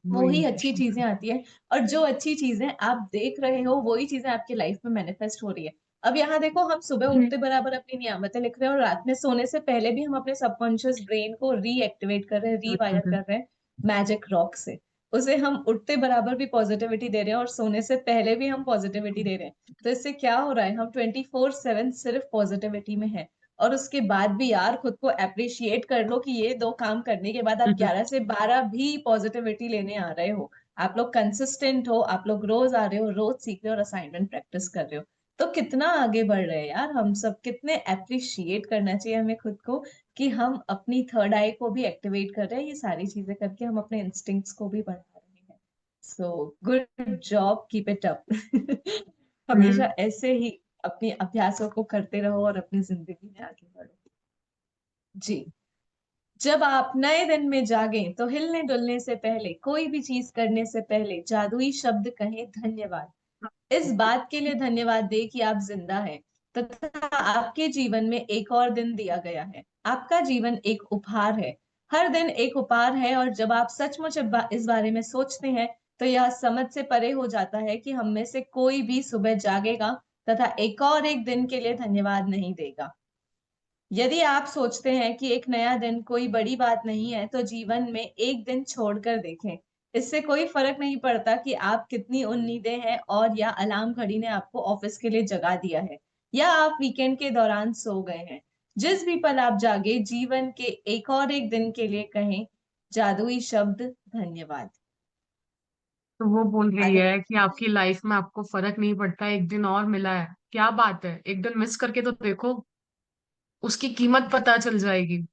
वो वो ही अच्छी इंट्यूशन। चीजें आती है। और जो अच्छी चीजें आप देख रहे हो, वही चीजें आपकी लाइफ में मैनिफेस्ट हो रही है। अब यहाँ देखो, हम सुबह उठते बराबर अपनी नियामतें लिख रहे हैं और रात में सोने से पहले भी हम अपने सबकॉन्शियस ब्रेन को रीएक्टिवेट कर रहे हैं, रीवायर कर रहे हैं मैजिक रॉक से। उसे हम उठते बराबर भी पॉजिटिविटी दे रहे हैं और सोने से पहले भी हम पॉजिटिविटी दे रहे हैं। तो इससे क्या हो रहा है, हम 24/7 सिर्फ पॉजिटिविटी में है। और उसके बाद भी यार खुद को अप्रिशिएट कर लो कि ये दो काम करने के बाद आप 11 से 12 भी पॉजिटिविटी लेने आ रहे हो। आप लोग कंसिस्टेंट हो, आप लोग रोज आ रहे हो, रोज सीख रहे हो और असाइनमेंट प्रैक्टिस कर रहे हो। तो कितना आगे बढ़ रहे हैं यार हम सब, कितने अप्रिशिएट करना चाहिए हमें खुद को कि हम अपनी थर्ड आई को भी एक्टिवेट कर रहे हैं, ये सारी चीजें करके हम अपने इंस्टिंक्ट्स को भी बढ़ा रहे हैं। So good job, keep it up. हमेशा हम्म। ऐसे ही अपनी अभ्यासों को करते रहो और अपनी जिंदगी में आगे बढ़ो। जी। जब आप नए दिन में जागें तो हिलने डुलने से पहले, कोई भी चीज करने से पहले जादुई शब्द कहें धन्यवाद। इस बात के लिए धन्यवाद दे कि आप जिंदा हैं तथा आपके जीवन में एक और दिन दिया गया है। आपका जीवन एक उपहार है। हर दिन एक उपहार है, और जब आप सचमुच इस बारे में सोचते हैं तो यह समझ से परे हो जाता है कि हम में से कोई भी सुबह जागेगा तथा एक और एक दिन के लिए धन्यवाद नहीं देगा। यदि आप सोचते हैं कि एक नया दिन कोई बड़ी बात नहीं है, तो जीवन में एक दिन छोड़कर देखें। इससे कोई फर्क नहीं पड़ता कि आप कितनी उम्मीदें हैं और या अलार्म घड़ी ने आपको ऑफिस के लिए जगा दिया है या आप वीकेंड के दौरान सो गए हैं। जिस भी पल आप जागे, जीवन के एक और एक दिन के लिए कहें जादुई शब्द धन्यवाद। तो वो बोल रही आगे। है कि आपकी लाइफ में आपको फर्क नहीं पड़ता, एक दिन और मिला है, क्या बात है, एक दिन मिस करके तो देखो, उसकी कीमत पता चल जाएगी।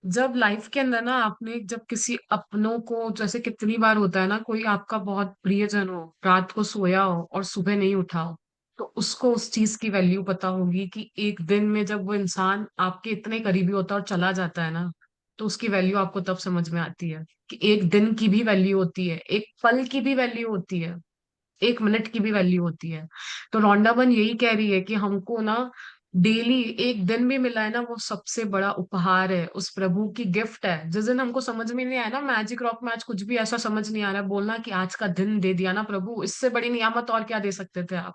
जब लाइफ के अंदर ना आपने जब किसी अपनों को, जैसे कितनी बार होता है ना, कोई आपका बहुत प्रियजन हो, रात को सोया हो और सुबह नहीं उठा हो, तो उसको उस चीज की वैल्यू पता होगी कि एक दिन में जब वो इंसान आपके इतने करीबी होता है और चला जाता है ना, तो उसकी वैल्यू आपको तब समझ में आती है कि एक दिन की भी वैल्यू होती है, एक पल की भी वैल्यू होती है, एक मिनट की भी वैल्यू होती है। तो रॉन्डावन यही कह रही है कि हमको ना डेली एक दिन भी मिला है ना, वो सबसे बड़ा उपहार है, उस प्रभु की गिफ्ट है। जिस दिन हमको समझ में नहीं आया ना, मैजिक रॉक मैच कुछ भी ऐसा समझ नहीं आ रहा है, बोलना कि आज का दिन दे दिया ना प्रभु, इससे बड़ी नियामत और क्या दे सकते थे आप।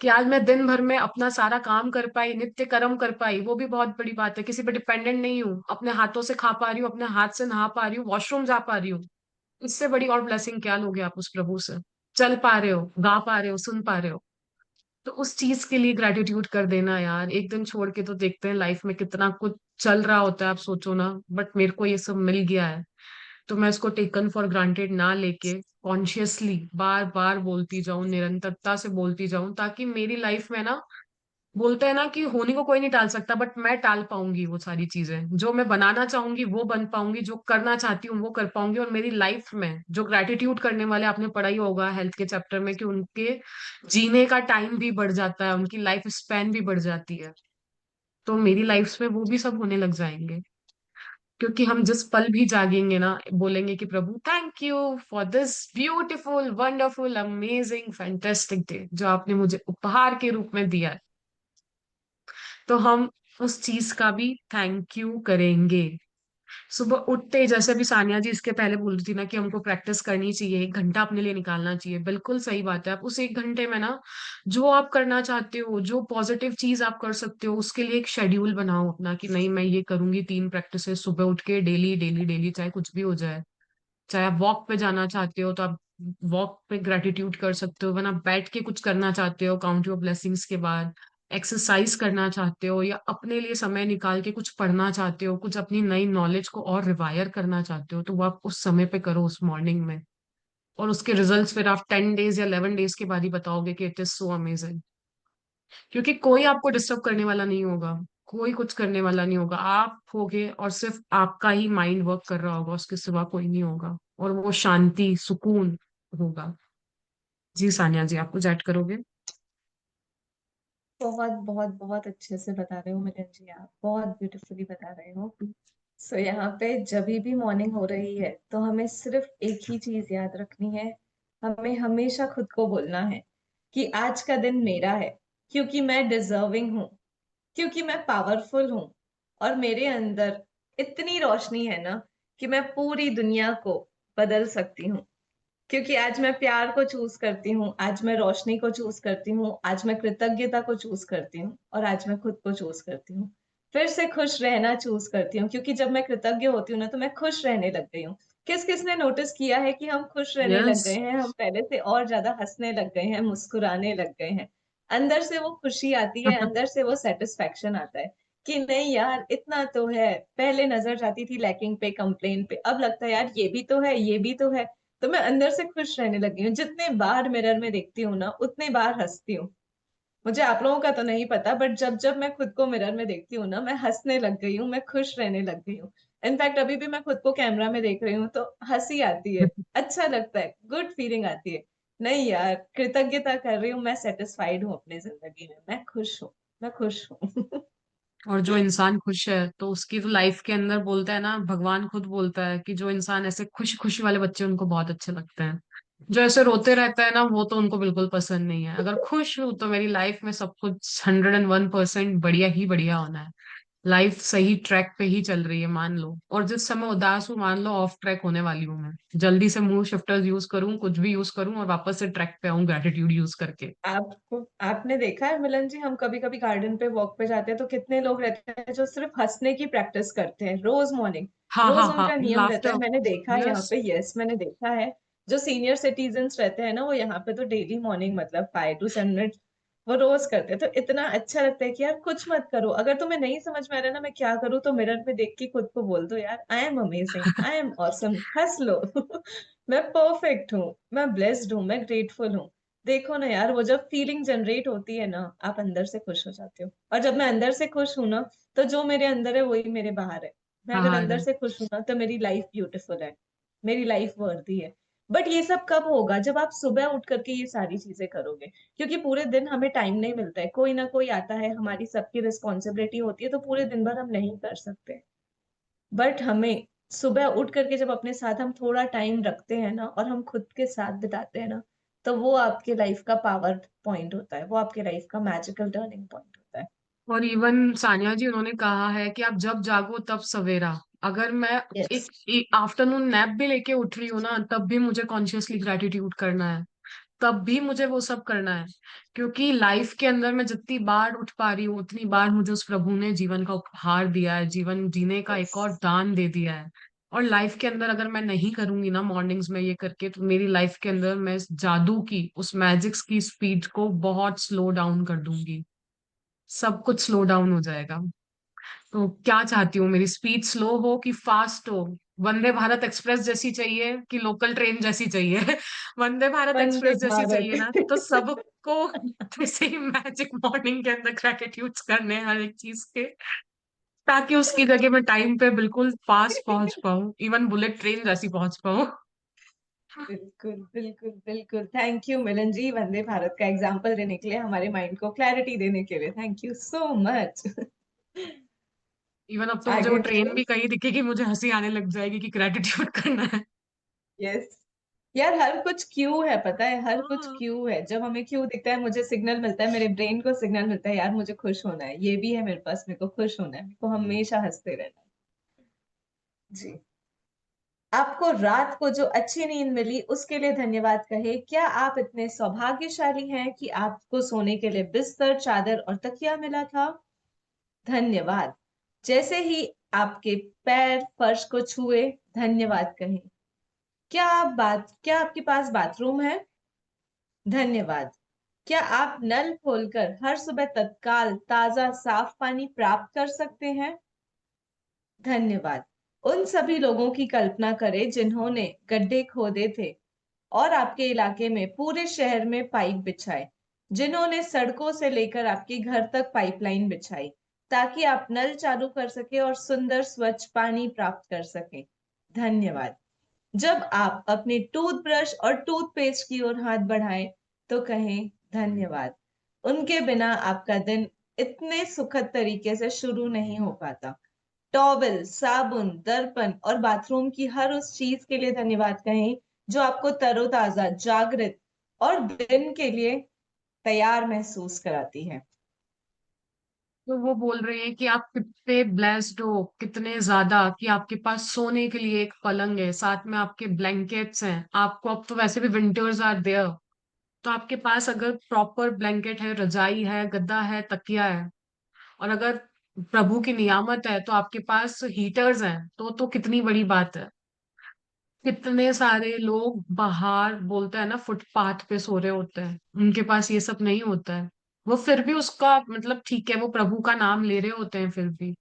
कि आज मैं दिन भर में अपना सारा काम कर पाई, नित्य कर्म कर पाई, वो भी बहुत बड़ी बात है। किसी पे डिपेंडेंट नहीं हूँ, अपने हाथों से खा पा रही हूँ, अपने हाथ से नहा पा रही हूँ, वॉशरूम जा पा रही हूँ। इससे बड़ी और ब्लेसिंग क्या लोगे आप उस प्रभु से। चल पा रहे हो, गा पा रहे हो, सुन पा रहे हो, तो उस चीज के लिए ग्रेटिट्यूड कर देना यार। एक दिन छोड़ के तो देखते हैं लाइफ में कितना कुछ चल रहा होता है, आप सोचो ना। बट मेरे को ये सब मिल गया है, तो मैं इसको टेकन फॉर ग्रांटेड ना लेके कॉन्शियसली बार बार बोलती जाऊं, निरंतरता से बोलती जाऊं, ताकि मेरी लाइफ में ना, बोलते हैं ना कि होने को कोई नहीं टाल सकता, बट मैं टाल पाऊंगी वो सारी चीजें। जो मैं बनाना चाहूंगी वो बन पाऊंगी, जो करना चाहती हूँ वो कर पाऊंगी। और मेरी लाइफ में जो ग्रेटिट्यूड करने वाले, आपने पढ़ा ही होगा हेल्थ के चैप्टर में, कि उनके जीने का टाइम भी बढ़ जाता है, उनकी लाइफ स्पैन भी बढ़ जाती है। तो मेरी लाइफ में वो भी सब होने लग जाएंगे, क्योंकि हम जिस पल भी जागेंगे ना, बोलेंगे कि प्रभु thank you for this beautiful wonderful amazing fantastic day, जो आपने मुझे उपहार के रूप में दिया है। तो हम उस चीज का भी थैंक यू करेंगे। सुबह उठते ही, जैसे भी सानिया जी इसके पहले बोल रही थी ना कि हमको प्रैक्टिस करनी चाहिए, 1 घंटा अपने लिए निकालना चाहिए, बिल्कुल सही बात है। आप उस 1 घंटे में ना, जो आप करना चाहते हो, जो पॉजिटिव चीज आप कर सकते हो, उसके लिए एक शेड्यूल बनाओ अपना, कि नहीं मैं ये करूंगी, 3 प्रैक्टिस सुबह उठ के डेली डेली डेली, चाहे कुछ भी हो जाए। चाहे आप वॉक पे जाना चाहते हो तो आप वॉक पे ग्रेटिट्यूड कर सकते हो, वरना बैठ के कुछ करना चाहते हो काउंट योर ब्लेसिंग्स के बाद, एक्सरसाइज करना चाहते हो, या अपने लिए समय निकाल के कुछ पढ़ना चाहते हो, कुछ अपनी नई नॉलेज को और रिवायर करना चाहते हो, तो वो आप उस समय पे करो, उस मॉर्निंग में। और उसके रिजल्ट्स फिर आप 10 डेज या 11 डेज के बाद ही बताओगे कि इट इज सो अमेजिंग। क्योंकि कोई आपको डिस्टर्ब करने वाला नहीं होगा, कोई कुछ करने वाला नहीं होगा, आप होगे और सिर्फ आपका ही माइंड वर्क कर रहा होगा, उसके सिवा कोई नहीं होगा। और वो शांति सुकून होगा। जी सानिया जी, आप कुछ ऐड करोगे? बहुत बहुत बहुत अच्छे से बता रहे हो मिलन जी, आप बहुत ब्यूटीफुली बता रहे हो। सो यहाँ पे जब भी मॉर्निंग हो रही है तो हमें सिर्फ एक ही चीज याद रखनी है। हमें हमेशा खुद को बोलना है कि आज का दिन मेरा है, क्योंकि मैं डिजर्विंग हूँ, क्योंकि मैं पावरफुल हूँ, और मेरे अंदर इतनी रोशनी है ना कि मैं पूरी दुनिया को बदल सकती हूँ। क्योंकि आज मैं प्यार को चूज करती हूँ, आज मैं रोशनी को चूज करती हूँ, आज मैं कृतज्ञता को चूज करती हूँ, और आज मैं खुद को चूज करती हूँ। फिर से खुश रहना चूज करती हूँ, क्योंकि जब मैं कृतज्ञ होती हूँ ना तो मैं खुश रहने लग गई हूँ। किस किसने नोटिस किया है कि हम खुश रहने लग यस। गए हैं, हम पहले से और ज्यादा हंसने लग गए हैं, मुस्कुराने लग गए हैं। अंदर से वो खुशी आती है, अंदर से वो सेटिस्फेक्शन आता है कि नहीं यार इतना तो है। पहले नजर जाती थी लैकिंग पे, कंप्लेन पे, अब लगता है यार ये भी तो है, ये भी तो है। तो मैं अंदर से खुश रहने लगी हूँ, जितने बार मिरर में देखती हूँ ना उतने बार हंसती हूँ। मुझे आप लोगों का तो नहीं पता, बट जब जब मैं खुद को मिरर में देखती हूँ ना, मैं हंसने लग गई हूँ, मैं खुश रहने लग गई हूँ। इनफैक्ट अभी भी मैं खुद को कैमरा में देख रही हूँ तो हंसी आती है, अच्छा लगता है, गुड फीलिंग आती है। नहीं यार, कृतज्ञता कर रही हूँ, मैं सेटिस्फाइड हूँ अपनी जिंदगी में, मैं खुश हूँ, मैं खुश हूँ। और जो इंसान खुश है तो उसकी तो लाइफ के अंदर, बोलता है ना, भगवान खुद बोलता है कि जो इंसान ऐसे खुश खुशी वाले बच्चे उनको बहुत अच्छे लगते हैं। जो ऐसे रोते रहता है ना, वो तो उनको बिल्कुल पसंद नहीं है। अगर खुश हूं तो मेरी लाइफ में सब कुछ 101% बढ़िया ही बढ़िया होना है। लाइफ सही ट्रैक पे ही चल रही है मान लो, और जिस समय उदास हूँ मान लो ऑफ ट्रैक होने वाली हूँ मैं, जल्दी से मूड शिफ्टर्स यूज करूँ, कुछ भी यूज करूँ और वापस से ट्रैक पे आऊँ ग्रेटिट्यूड यूज करके। आपको आपने देखा है मिलन जी, हम कभी कभी गार्डन पे वॉक पे जाते हैं तो कितने लोग रहते हैं जो सिर्फ हंसने की प्रैक्टिस करते हैं रोज मॉर्निंग। हाँ हाँ रोज हाँ, उनका नियम रहता लाफ्टर। है, मैंने देखा है यहाँ यस। पे, यस मैंने देखा है। जो सीनियर सिटीजन्स रहते हैं ना, वो यहाँ पे तो डेली मॉर्निंग मतलब 5 to 7 मिनट वो रोज करते हैं। तो इतना अच्छा लगता है कि यार कुछ मत करो, अगर तुम्हें नहीं समझ में आ रहा ना मैं क्या करूँ, तो मिरर में देख के खुद को बोल दो यार, I am amazing, I am awesome, हंस लो। मैं परफेक्ट हूँ, मैं ब्लेस्ड हूँ, मैं ग्रेटफुल हूँ। देखो ना यार, वो जब फीलिंग जनरेट होती है ना, आप अंदर से खुश हो जाते हो। और जब मैं अंदर से खुश हूं ना, तो जो मेरे अंदर है वही मेरे बाहर है। मैं अगर बाहर अंदर है। से खुश हूं ना, तो मेरी लाइफ ब्यूटीफुल है, मेरी लाइफ वर्दी है। बट ये सब कब होगा? जब आप सुबह उठ करके ये सारी चीजें करोगे। क्योंकि पूरे दिन हमें टाइम नहीं मिलता है, कोई ना कोई आता है, हमारी सबकी रिस्पॉन्सिबिलिटी होती है, तो पूरे दिन भर हम नहीं कर सकते। बट हमें सुबह उठ करके जब अपने साथ हम थोड़ा टाइम रखते हैं ना, और हम खुद के साथ बिताते हैं ना, तो वो आपके लाइफ का पावर पॉइंट होता है, वो आपके लाइफ का मैजिकल टर्निंग पॉइंट होता है। और इवन सानिया जी उन्होंने कहा है कि आप जब जागो तब सवेरा। अगर मैं यस। एक आफ्टरनून नैप भी लेके उठ रही हूँ ना, तब भी मुझे कॉन्शियसली ग्रेटिट्यूड करना है, तब भी मुझे वो सब करना है। क्योंकि लाइफ के अंदर मैं जितनी बार उठ पा रही हूँ उतनी बार मुझे उस प्रभु ने जीवन का उपहार दिया है, जीवन जीने का यस। एक और दान दे दिया है। और लाइफ के अंदर अगर मैं नहीं करूंगी ना मॉर्निंग्स में ये करके, तो मेरी लाइफ के अंदर मैं इस जादू की, उस मैजिक्स की स्पीड को बहुत स्लो डाउन कर दूंगी। सब कुछ स्लो डाउन हो जाएगा। तो क्या चाहती हूँ, मेरी स्पीड स्लो हो कि फास्ट हो? वंदे भारत एक्सप्रेस जैसी चाहिए कि लोकल ट्रेन जैसी चाहिए? वंदे भारत वंदे एक्सप्रेस जैसी चाहिए ना, तो भारत। सबको ऐसे ही मैजिक मॉर्निंग के अंदर ग्रेटिट्यूड्स करने हैं हर एक चीज के, ताकि उसकी जगह मैं टाइम पे बिल्कुल फास्ट पहुंच पाऊं, इवन बुलेट ट्रेन जैसी पहुंच पाऊं। बिल्कुल बिल्कुल बिल्कुल, थैंक यू मिलन जी, वंदे भारत का एग्जाम्पल देने के लिए, हमारे माइंड को क्लैरिटी देने के लिए, thank you so much. Even अब तो मुझे वो आगे ट्रेन बढ़ो। भी कहीं दिखेगी मुझे हंसी आने लग जाएगी कि ग्रेटिट्यूड करना है। यस। यार हर कुछ क्यू है, पता है, हर कुछ हाँ। क्यू है। जब हमें क्यू दिखता है, मुझे सिग्नल मिलता है, मेरे ब्रेन को सिग्नल मिलता है, यार मुझे खुश होना है, ये भी है मेरे पास, मेरे को खुश होना है, मेरे को हमेशा हंसते रहना है। जी। आपको रात को जो अच्छी नींद मिली उसके लिए धन्यवाद कहे। क्या आप इतने सौभाग्यशाली हैं कि आपको सोने के लिए बिस्तर, चादर और तकिया मिला था? धन्यवाद। जैसे ही आपके पैर फर्श को छुए, धन्यवाद कहें। क्या आपके पास बाथरूम है? धन्यवाद। क्या आप नल खोलकर हर सुबह तत्काल ताजा साफ पानी प्राप्त कर सकते हैं? धन्यवाद। उन सभी लोगों की कल्पना करें जिन्होंने गड्ढे खोदे थे और आपके इलाके में, पूरे शहर में पाइप बिछाए, जिन्होंने सड़कों से लेकर आपके घर तक पाइपलाइन बिछाई, ताकि आप नल चालू कर सके और सुंदर स्वच्छ पानी प्राप्त कर सके। धन्यवाद। जब आप अपने टूथब्रश और टूथपेस्ट की ओर हाथ बढ़ाएं, तो कहें धन्यवाद। उनके बिना आपका दिन इतने सुखद तरीके से शुरू नहीं हो पाता। टॉवल, साबुन, दर्पण और बाथरूम की हर उस चीज के लिए धन्यवाद कहें जो आपको तरोताजा, जागृत और दिन के लिए तैयार महसूस कराती है। तो वो बोल रहे हैं कि आप कितने ब्लेस्ड हो, कितने ज्यादा, कि आपके पास सोने के लिए एक पलंग है, साथ में आपके ब्लैंकेट्स हैं। आपको अब तो वैसे भी विंटर्स आर देयर, तो आपके पास अगर प्रॉपर ब्लैंकेट है, रजाई है, गद्दा है, तकिया है, और अगर प्रभु की नियामत है तो आपके पास हीटर्स हैं, तो कितनी बड़ी बात है। कितने सारे लोग बाहर, बोलते हैं ना, फुटपाथ पे सो रहे होते हैं, उनके पास ये सब नहीं होता है। वो फिर भी उसका मतलब ठीक है, वो प्रभु का नाम ले रहे होते हैं फिर भी।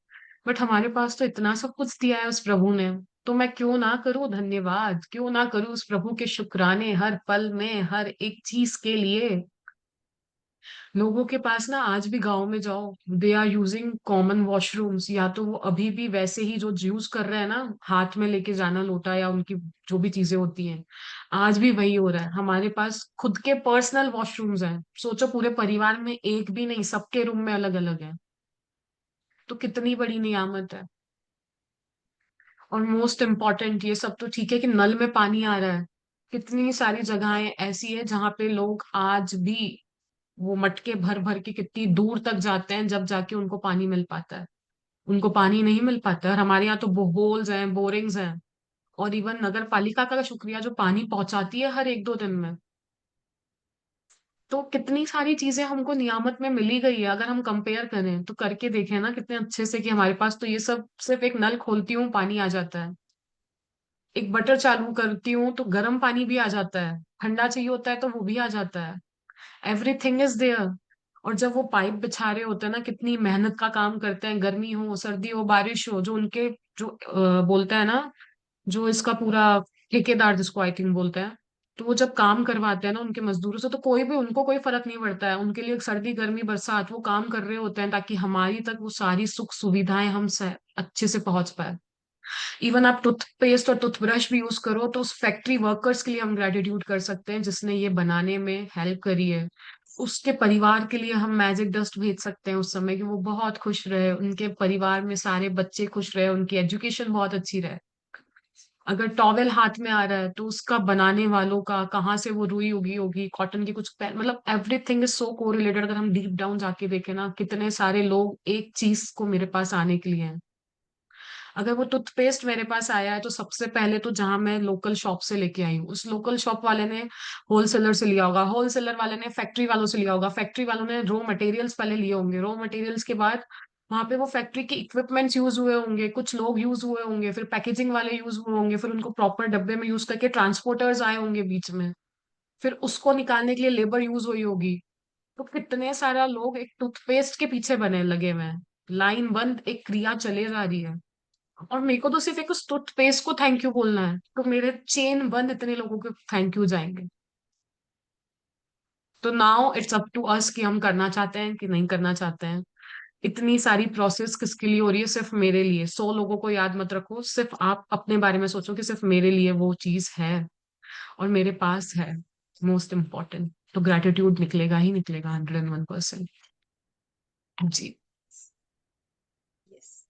बट हमारे पास तो इतना सब कुछ दिया है उस प्रभु ने, तो मैं क्यों ना करूं धन्यवाद, क्यों ना करूं उस प्रभु के शुक्राने हर पल में, हर एक चीज के लिए। लोगों के पास ना आज भी गांव में जाओ, they are using common washrooms, या तो वो अभी भी वैसे ही जो यूज कर रहे हैं ना, हाथ में लेके जाना लोटा या उनकी जो भी चीजें होती हैं, आज भी वही हो रहा है। हमारे पास खुद के पर्सनल वॉशरूम्स हैं, सोचो पूरे परिवार में एक भी नहीं, सबके रूम में अलग अलग है। तो कितनी बड़ी नियामत है। और मोस्ट इम्पॉर्टेंट, ये सब तो ठीक है कि नल में पानी आ रहा है, कितनी सारी जगहें ऐसी है जहाँ पे लोग आज भी वो मटके भर भर के कितनी दूर तक जाते हैं, जब जाके उनको पानी मिल पाता है। उनको पानी नहीं मिल पाता है। और हमारे यहाँ तो बोहोल्स हैं, बोरिंग्स हैं, और इवन नगर पालिका का शुक्रिया जो पानी पहुंचाती है हर एक दो दिन में। तो कितनी सारी चीजें हमको नियामत में मिली गई है। अगर हम कंपेयर करें तो करके देखें ना कितने अच्छे से, कि हमारे पास तो ये सब सिर्फ एक नल खोलती हूँ पानी आ जाता है, एक बटर चालू करती हूँ तो गर्म पानी भी आ जाता है, ठंडा चाहिए होता है तो वो भी आ जाता है। Everything is there. और जब वो पाइप बिछा रहे होते हैं ना, कितनी मेहनत का काम करते हैं, गर्मी हो सर्दी हो बारिश हो, जो उनके जो बोलते हैं ना, जो इसका पूरा ठेकेदार जिसको आई थिंक बोलते हैं, तो वो जब काम करवाते हैं ना उनके मजदूरों से, तो कोई भी उनको कोई फर्क नहीं पड़ता है। उनके लिए सर्दी गर्मी बरसात वो काम कर रहे होते हैं ताकि हमारी तक वो सारी सुख सुविधाएं अच्छे से पहुंच पाए। इवन आप टूथपेस्ट और टूथब्रश भी यूज करो तो उस फैक्ट्री वर्कर्स के लिए हम ग्रेटिट्यूड कर सकते हैं जिसने ये बनाने में हेल्प करी है। उसके परिवार के लिए हम मैजिक डस्ट भेज सकते हैं उस समय, कि वो बहुत खुश रहे, उनके परिवार में सारे बच्चे खुश रहे, उनकी एजुकेशन बहुत अच्छी रहे। अगर टॉवेल हाथ में आ रहा है तो उसका बनाने वालों का कहाँ से वो रुई उगी होगी, कॉटन की कुछ मतलब एवरीथिंग इज सो कोरिलेटेड। अगर हम डीप डाउन जाके देखें ना, कितने सारे लोग एक चीज को मेरे पास आने के लिए हैं। अगर वो टूथपेस्ट मेरे पास आया है तो सबसे पहले तो जहां मैं लोकल शॉप से लेके आई हूँ, उस लोकल शॉप वाले ने होलसेलर से लिया होगा, होलसेलर वाले ने फैक्ट्री वालों से लिया होगा, फैक्ट्री वालों ने रॉ मटेरियल्स पहले लिए होंगे, रॉ मटेरियल्स के बाद वहां पे वो फैक्ट्री के इक्विपमेंट्स यूज हुए होंगे, कुछ लोग यूज हुए होंगे, फिर पैकेजिंग वाले यूज हुए होंगे, फिर उनको प्रॉपर डब्बे में यूज करके ट्रांसपोर्टर्स आए होंगे बीच में, फिर उसको निकालने के लिए लेबर यूज हुई होगी। तो कितने सारा लोग एक टूथपेस्ट के पीछे बने लगे हुए हैं, लाइन बंद, एक क्रिया चले जा रही है। और मेरे को तो सिर्फ एक उस टूथपेस्ट को थैंक यू बोलना है तो मेरे चेन बंद इतने लोगों के थैंक यू जाएंगे। तो now it's up to us कि हम करना चाहते हैं कि नहीं करना चाहते हैं। इतनी सारी प्रोसेस किसके लिए हो रही है? सिर्फ मेरे लिए। 100 लोगों को याद मत रखो, सिर्फ आप अपने बारे में सोचो कि सिर्फ मेरे लिए वो चीज है और मेरे पास है। मोस्ट इम्पोर्टेंट तो ग्रेटिट्यूड निकलेगा ही निकलेगा, 101%। जी। यस।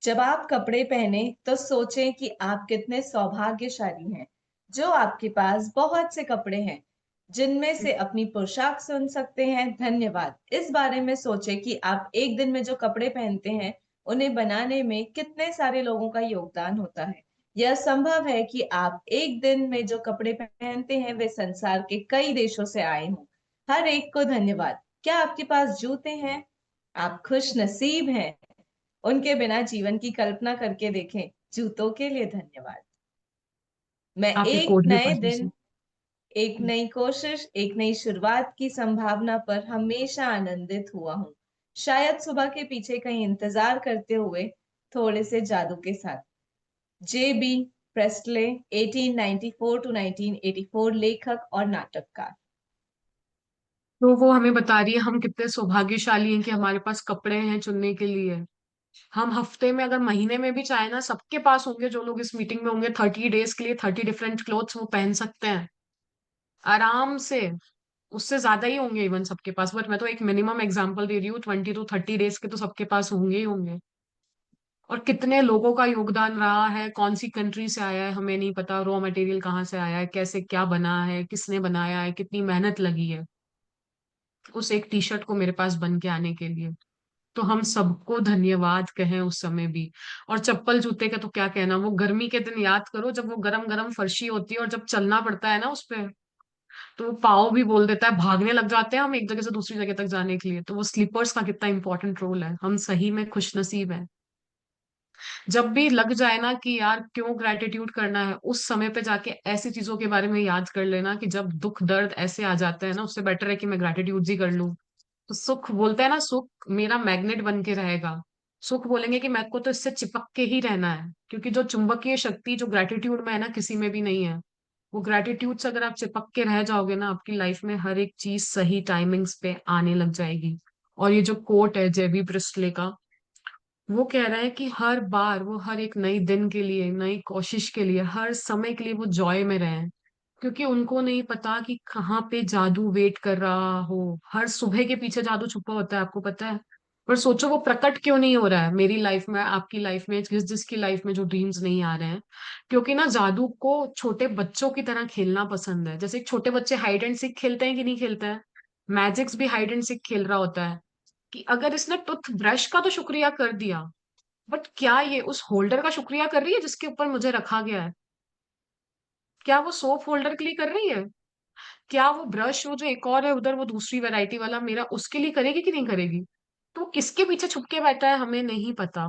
जब आप कपड़े पहने तो सोचें कि आप कितने सौभाग्यशाली हैं, जो आपके पास बहुत से कपड़े हैं जिनमें से अपनी पोशाक चुन सकते हैं। धन्यवाद। इस बारे में सोचें कि आप एक दिन में जो कपड़े पहनते हैं उन्हें बनाने में कितने सारे लोगों का योगदान होता है। यह संभव है कि आप एक दिन में जो कपड़े पहनते हैं वे संसार के कई देशों से आए हों। हर एक को धन्यवाद। क्या आपके पास जूते हैं? आप खुश नसीब हैं। उनके बिना जीवन की कल्पना करके देखें। जूतों के लिए धन्यवाद। मैं आप एक एक कोट भी नए पढ़ दिन, एक लीजिए। नई कोशिश, एक नई शुरुआत की संभावना पर हमेशा आनंदित हुआ हूँ। शायद सुबह के पीछे कहीं इंतजार करते हुए, थोड़े से जादू के साथ। जे बी प्रेस्टले, 1894 टू 1984, लेखक और नाटककार। तो वो हमें बता रही है हम कितने सौभाग्यशाली हैं कि हमारे पास कपड़े हैं चुनने के लिए। हम हफ्ते में अगर महीने में भी चाहे ना, सबके पास होंगे, जो लोग इस मीटिंग में होंगे, 30 डेज के लिए 30 डिफरेंट क्लोथ्स वो पहन सकते हैं आराम से। उससे ज्यादा ही होंगे इवन सबके पास, बट मैं तो एक मिनिमम एग्जांपल दे रही हूँ, 20 to 30 डेज के तो सबके पास होंगे ही होंगे। और कितने लोगों का योगदान रहा है, कौन सी कंट्री से आया है हमें नहीं पता, रॉ मटेरियल कहाँ से आया है, कैसे क्या बना है, किसने बनाया है, कितनी मेहनत लगी है उस एक टी शर्ट को मेरे पास बन के आने के लिए। तो हम सबको धन्यवाद कहें उस समय भी। और चप्पल जूते का तो क्या कहना, वो गर्मी के दिन याद करो जब वो गरम गरम फर्शी होती है और जब चलना पड़ता है ना उस पे, तो वो पाँव भी बोल देता है, भागने लग जाते हैं हम एक जगह से दूसरी जगह तक जाने के लिए। तो वो स्लीपर्स का कितना इंपॉर्टेंट रोल है। हम सही में खुश नसीब हैं। जब भी लग जाए ना कि यार क्यों ग्रेटिट्यूड करना है, उस समय पे जाके ऐसी चीजों के बारे में याद कर लेना कि जब दुख दर्द ऐसे आ जाते हैं ना, उससे बेटर है कि मैं ग्रेटिट्यूड ही कर लूं। तो सुख बोलते हैं ना, सुख मेरा मैग्नेट बन के रहेगा। सुख बोलेंगे कि मेरे को तो इससे चिपक के ही रहना है, क्योंकि जो चुंबकीय शक्ति जो ग्रेटिट्यूड में है ना, किसी में भी नहीं है। वो ग्रेटिट्यूड से अगर आप चिपक के रह जाओगे ना, आपकी लाइफ में हर एक चीज सही टाइमिंग्स पे आने लग जाएगी। और ये जो कोट है जेबी ब्रिस्ले का, वो कह रहा है कि हर बार वो हर एक नई दिन के लिए, नई कोशिश के लिए, हर समय के लिए वो जॉय में रहे, क्योंकि उनको नहीं पता कि कहाँ पे जादू वेट कर रहा हो। हर सुबह के पीछे जादू छुपा होता है, आपको पता है। पर सोचो वो प्रकट क्यों नहीं हो रहा है मेरी लाइफ में, आपकी लाइफ में, जिसकी लाइफ में जो ड्रीम्स नहीं आ रहे हैं। क्योंकि ना जादू को छोटे बच्चों की तरह खेलना पसंद है। जैसे छोटे बच्चे हाइड एंड सीक खेलते हैं कि नहीं खेलते हैं, मैजिक्स भी हाइड एंड सीक खेल रहा होता है। कि अगर इसने टूथ ब्रश का तो शुक्रिया कर दिया, बट क्या ये उस होल्डर का शुक्रिया कर रही है जिसके ऊपर मुझे रखा गया है? क्या वो सोप होल्डर के लिए कर रही है? क्या वो ब्रश, वो जो एक और है उधर, वो दूसरी वैरायटी वाला मेरा, उसके लिए करेगी कि नहीं करेगी? तो वो किसके पीछे छुप के बैठा है हमें नहीं पता।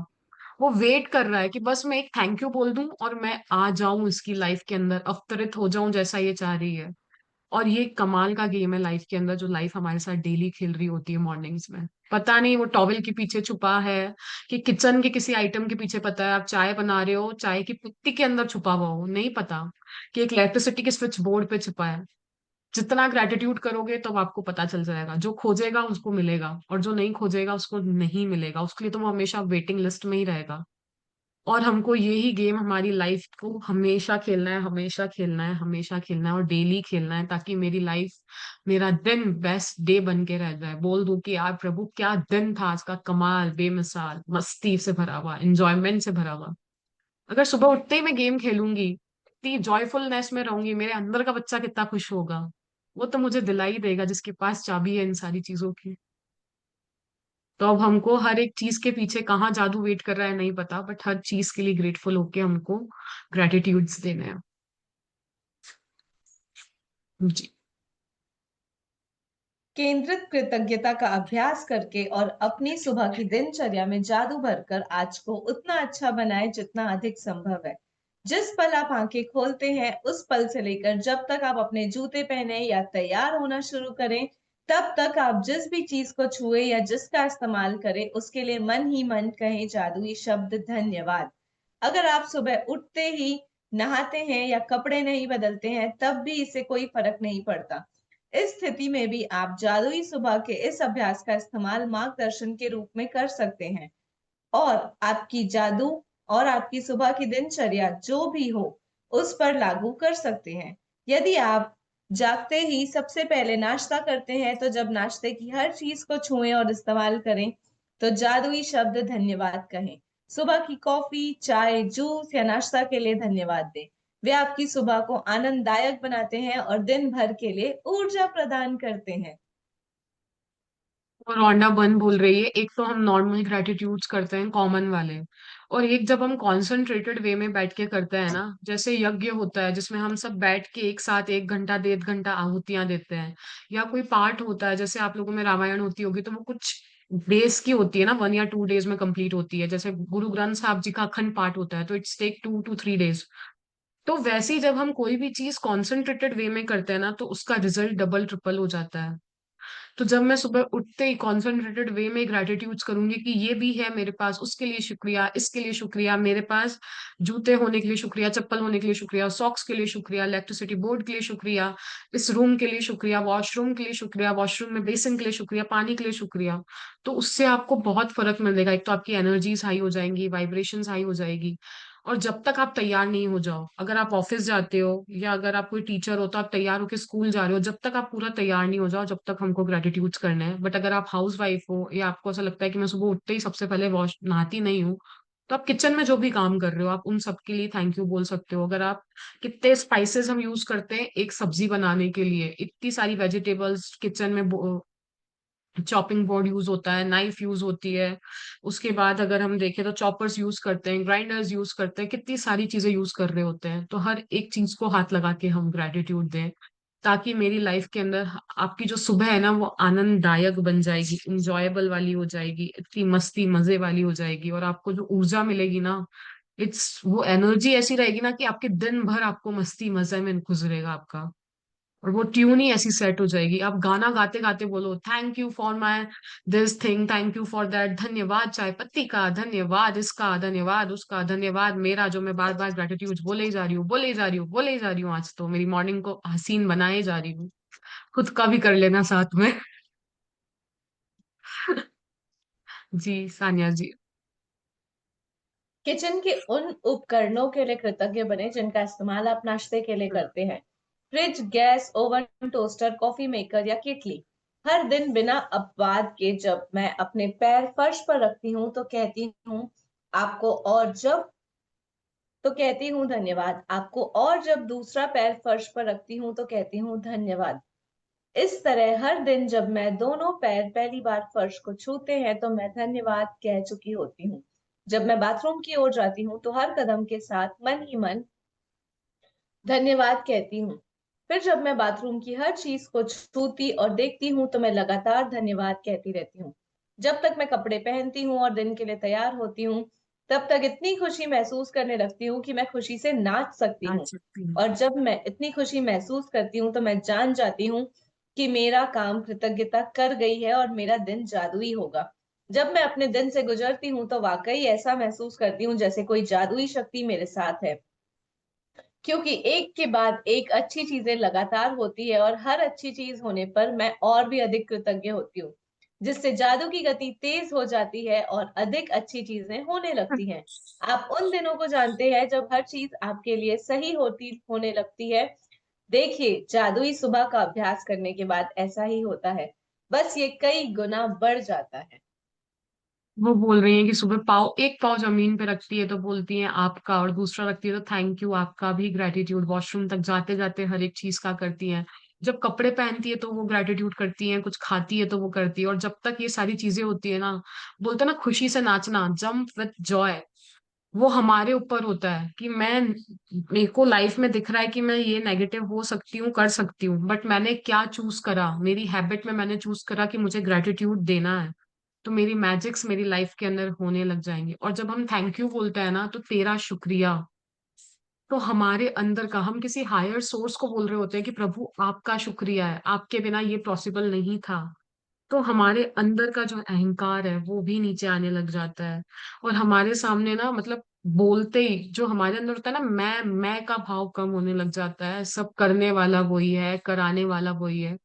वो वेट कर रहा है कि बस मैं एक थैंक यू बोल दूं और मैं आ जाऊं इसकी लाइफ के अंदर, अवतरित हो जाऊं जैसा ये चाह रही है। और ये कमाल का गेम है लाइफ के अंदर, जो लाइफ हमारे साथ डेली खेल रही होती है मॉर्निंग्स में। पता नहीं वो टॉवेल के पीछे छुपा है, कि किचन के किसी आइटम के पीछे, पता है आप चाय बना रहे हो, चाय की पत्ती के अंदर छुपा हुआ हो, नहीं पता। कि एक इलेक्ट्रिसिटी के स्विच बोर्ड पे छुपा है। जितना ग्रेटिट्यूड करोगे तब आपको पता चल जाएगा, जो खोजेगा उसको मिलेगा और जो नहीं खोजेगा उसको नहीं मिलेगा, उसके लिए तो वो हमेशा वेटिंग लिस्ट में ही रहेगा। और हमको यही गेम हमारी लाइफ को हमेशा खेलना है, हमेशा खेलना है, हमेशा खेलना है, और डेली खेलना है, ताकि मेरी लाइफ, मेरा दिन बेस्ट डे बन के रह जाए। बोल दूं कि यार प्रभु क्या दिन था आज का, कमाल, बेमिसाल, मस्ती से भरा हुआ, एंजॉयमेंट से भरा हुआ। अगर सुबह उठते ही मैं गेम खेलूंगी, इतनी जॉयफुलनेस में रहूंगी, मेरे अंदर का बच्चा कितना खुश होगा। वो तो मुझे दिलाई देगा जिसके पास चाबी है इन सारी चीजों की। तो अब हमको हर एक चीज के पीछे कहाँ जादू वेट कर रहा है नहीं पता, बट हर चीज के लिए ग्रेटफुल होके हमको ग्रेटिट्यूड्स देने हैं। जी। केंद्रित कृतज्ञता का अभ्यास करके और अपनी सुबह की दिनचर्या में जादू भरकर आज को उतना अच्छा बनाए जितना अधिक संभव है। जिस पल आप आंखें खोलते हैं उस पल से लेकर जब तक आप अपने जूते पहने या तैयार होना शुरू करें, तब तक आप जिस भी चीज को छुए या जिसका इस्तेमाल करें उसके लिए मन ही मन कहें जादुई शब्द धन्यवाद। अगर आप सुबह उठते ही नहाते हैं या कपड़े नहीं बदलते हैं तब भी इससे कोई फर्क नहीं पड़ता। इस स्थिति में भी आप जादुई सुबह के इस अभ्यास का इस्तेमाल मार्गदर्शन के रूप में कर सकते हैं और आपकी जादू और आपकी सुबह की दिनचर्या जो भी हो उस पर लागू कर सकते हैं। यदि आप जागते ही सबसे पहले नाश्ता करते हैं तो जब नाश्ते की हर चीज को छुएं और इस्तेमाल करें तो जादुई शब्द धन्यवाद कहें। सुबह की कॉफी, चाय, जूस या नाश्ता के लिए धन्यवाद दें। वे आपकी सुबह को आनंददायक बनाते हैं और दिन भर के लिए ऊर्जा प्रदान करते हैं। और रौंडा बन बोल रही है, एक तो हम नॉर्मल ग्रेटिट्यूड्स करते हैं कॉमन वाले, और एक जब हम कॉन्सेंट्रेटेड वे में बैठ के करते हैं ना, जैसे यज्ञ होता है जिसमें हम सब बैठ के एक साथ 1 घंटा 1.5 घंटा आहुतियां देते हैं, या कोई पाठ होता है, जैसे आप लोगों में रामायण होती होगी तो वो कुछ डेज की होती है ना, 1 या 2 डेज में कंप्लीट होती है। जैसे गुरु ग्रंथ साहब जी का अखंड पाठ होता है तो इट्स टेक 2 to 3 डेज। तो वैसे ही जब हम कोई भी चीज कॉन्सेंट्रेटेड वे में करते हैं ना, तो उसका रिजल्ट डबल ट्रिपल हो जाता है। तो जब मैं सुबह उठते ही कॉन्सेंट्रेटेड वे में ग्रेटिट्यूड्स करूंगी कि ये भी है मेरे पास, उसके लिए शुक्रिया, इसके लिए शुक्रिया, मेरे पास जूते होने के लिए शुक्रिया, चप्पल होने के लिए शुक्रिया, सॉक्स के लिए शुक्रिया, इलेक्ट्रिसिटी बोर्ड के लिए शुक्रिया, इस रूम के लिए शुक्रिया, वॉशरूम के लिए शुक्रिया, वॉशरूम में बेसिन के लिए शुक्रिया, पानी के लिए शुक्रिया। तो उससे आपको बहुत फर्क मिलेगा। एक तो आपकी एनर्जीज हाई हो जाएंगी, वाइब्रेशंस हाई हो जाएगी। और जब तक आप तैयार नहीं हो जाओ, अगर आप ऑफिस जाते हो या अगर आप कोई टीचर हो तो आप तैयार होकर स्कूल जा रहे हो, जब तक आप पूरा तैयार नहीं हो जाओ जब तक हमको ग्रेटिट्यूड्स करने हैं। बट अगर आप हाउस वाइफ हो या आपको ऐसा लगता है कि मैं सुबह उठते ही सबसे पहले वॉश नहाती नहीं हूँ, तो आप किचन में जो भी काम कर रहे हो आप उन सब के लिए थैंक यू बोल सकते हो। अगर आप, कितने स्पाइसेस हम यूज करते हैं एक सब्जी बनाने के लिए, इतनी सारी वेजिटेबल्स किचन में, चॉपिंग बोर्ड यूज होता है, नाइफ यूज होती है। उसके बाद अगर हम देखें तो चॉपर्स यूज करते हैं, ग्राइंडर्स यूज करते हैं, कितनी सारी चीजें यूज कर रहे होते हैं। तो हर एक चीज को हाथ लगा के हम ग्रेटिट्यूड दें, ताकि मेरी लाइफ के अंदर आपकी जो सुबह है ना वो आनंददायक बन जाएगी, इंजॉयबल वाली हो जाएगी, इतनी मस्ती मजे वाली हो जाएगी। और आपको जो ऊर्जा मिलेगी ना, इट्स वो एनर्जी ऐसी रहेगी ना कि आपके दिन भर आपको मस्ती मजे में गुजरेगा आपका। और वो ट्यून ही ऐसी सेट हो जाएगी। आप गाना गाते गाते बोलो thank you for my this thing, thank you for that, धन्यवाद चाय पत्ती का, धन्यवाद इसका, धन्यवाद उसका, धन्यवाद मेरा, जो मैं बार बार ग्रेटिट्यूड बोले ही जा रही हूँ, बोले ही जा रही हूँ, बोले ही जा रही हूँ। आज तो मेरी मॉर्निंग को हसीन बनाए जा रही हूँ। खुद का भी कर लेना साथ में। जी सानिया जी। किचन के उन उपकरणों के लिए कृतज्ञ बने जिनका इस्तेमाल आप नाश्ते के लिए करते हैं। Fridge, gas, oven, toaster, coffee maker या केटली। हर दिन बिना अपवाद के जब मैं अपने पैर फर्श पर रखती हूँ तो कहती हूँ आपको, और जब तो कहती हूँ धन्यवाद आपको, और जब दूसरा पैर फर्श पर रखती हूँ तो कहती हूँ धन्यवाद। इस तरह हर दिन जब मैं दोनों पैर पहली बार फर्श को छूते हैं तो मैं धन्यवाद कह चुकी होती हूँ। जब मैं बाथरूम की ओर जाती हूँ तो हर कदम के साथ मन ही मन धन्यवाद कहती हूँ। फिर जब मैं बाथरूम की हर चीज को छूती और देखती हूँ तो मैं लगातार धन्यवाद कहती रहती हूँ। जब तक मैं कपड़े पहनती हूँ और दिन के लिए तैयार होती हूँ, तब तक इतनी खुशी महसूस करने लगती हूँ कि मैं खुशी से नाच सकती आज हूँ। सकती हूँ। और जब मैं इतनी खुशी महसूस करती हूँ तो मैं जान जाती हूँ कि मेरा काम कृतज्ञता कर गई है और मेरा दिन जादुई होगा। जब मैं अपने दिन से गुजरती हूँ तो वाकई ऐसा महसूस करती हूँ जैसे कोई जादुई शक्ति मेरे साथ है, क्योंकि एक के बाद एक अच्छी चीजें लगातार होती है और हर अच्छी चीज होने पर मैं और भी अधिक कृतज्ञ होती हूँ, जिससे जादू की गति तेज हो जाती है और अधिक अच्छी चीजें होने लगती हैं। आप उन दिनों को जानते हैं जब हर चीज आपके लिए सही होती होने लगती है। देखिए, जादुई सुबह का अभ्यास करने के बाद ऐसा ही होता है, बस ये कई गुना बढ़ जाता है। वो बोल रही हैं कि सुबह पाव, एक पाव जमीन पे रखती है तो बोलती हैं आपका, और दूसरा रखती है तो थैंक यू आपका भी, ग्रेटिट्यूड वॉशरूम तक जाते जाते हर एक चीज का करती हैं। जब कपड़े पहनती है तो वो ग्रेटिट्यूड करती हैं, कुछ खाती है तो वो करती है। और जब तक ये सारी चीजें होती है ना, बोलते हैं ना खुशी से नाचना, जंप विथ जॉय, वो हमारे ऊपर होता है कि मैं, मेरे को लाइफ में दिख रहा है कि मैं ये नेगेटिव हो सकती हूँ, कर सकती हूँ, बट मैंने क्या चूज करा, मेरी हैबिट में मैंने चूज करा कि मुझे ग्रेटिट्यूड देना है। तो मेरी मैजिक्स मेरी लाइफ के अंदर होने लग जाएंगे। और जब हम थैंक यू बोलते हैं ना, तो तेरा शुक्रिया, तो हमारे अंदर का, हम किसी हायर सोर्स को बोल रहे होते हैं कि प्रभु आपका शुक्रिया है, आपके बिना ये पॉसिबल नहीं था। तो हमारे अंदर का जो अहंकार है वो भी नीचे आने लग जाता है। और हमारे सामने ना, मतलब बोलते ही जो हमारे अंदर होता है ना, मैं का भाव कम होने लग जाता है। सब करने वाला वही है, कराने वाला वही है।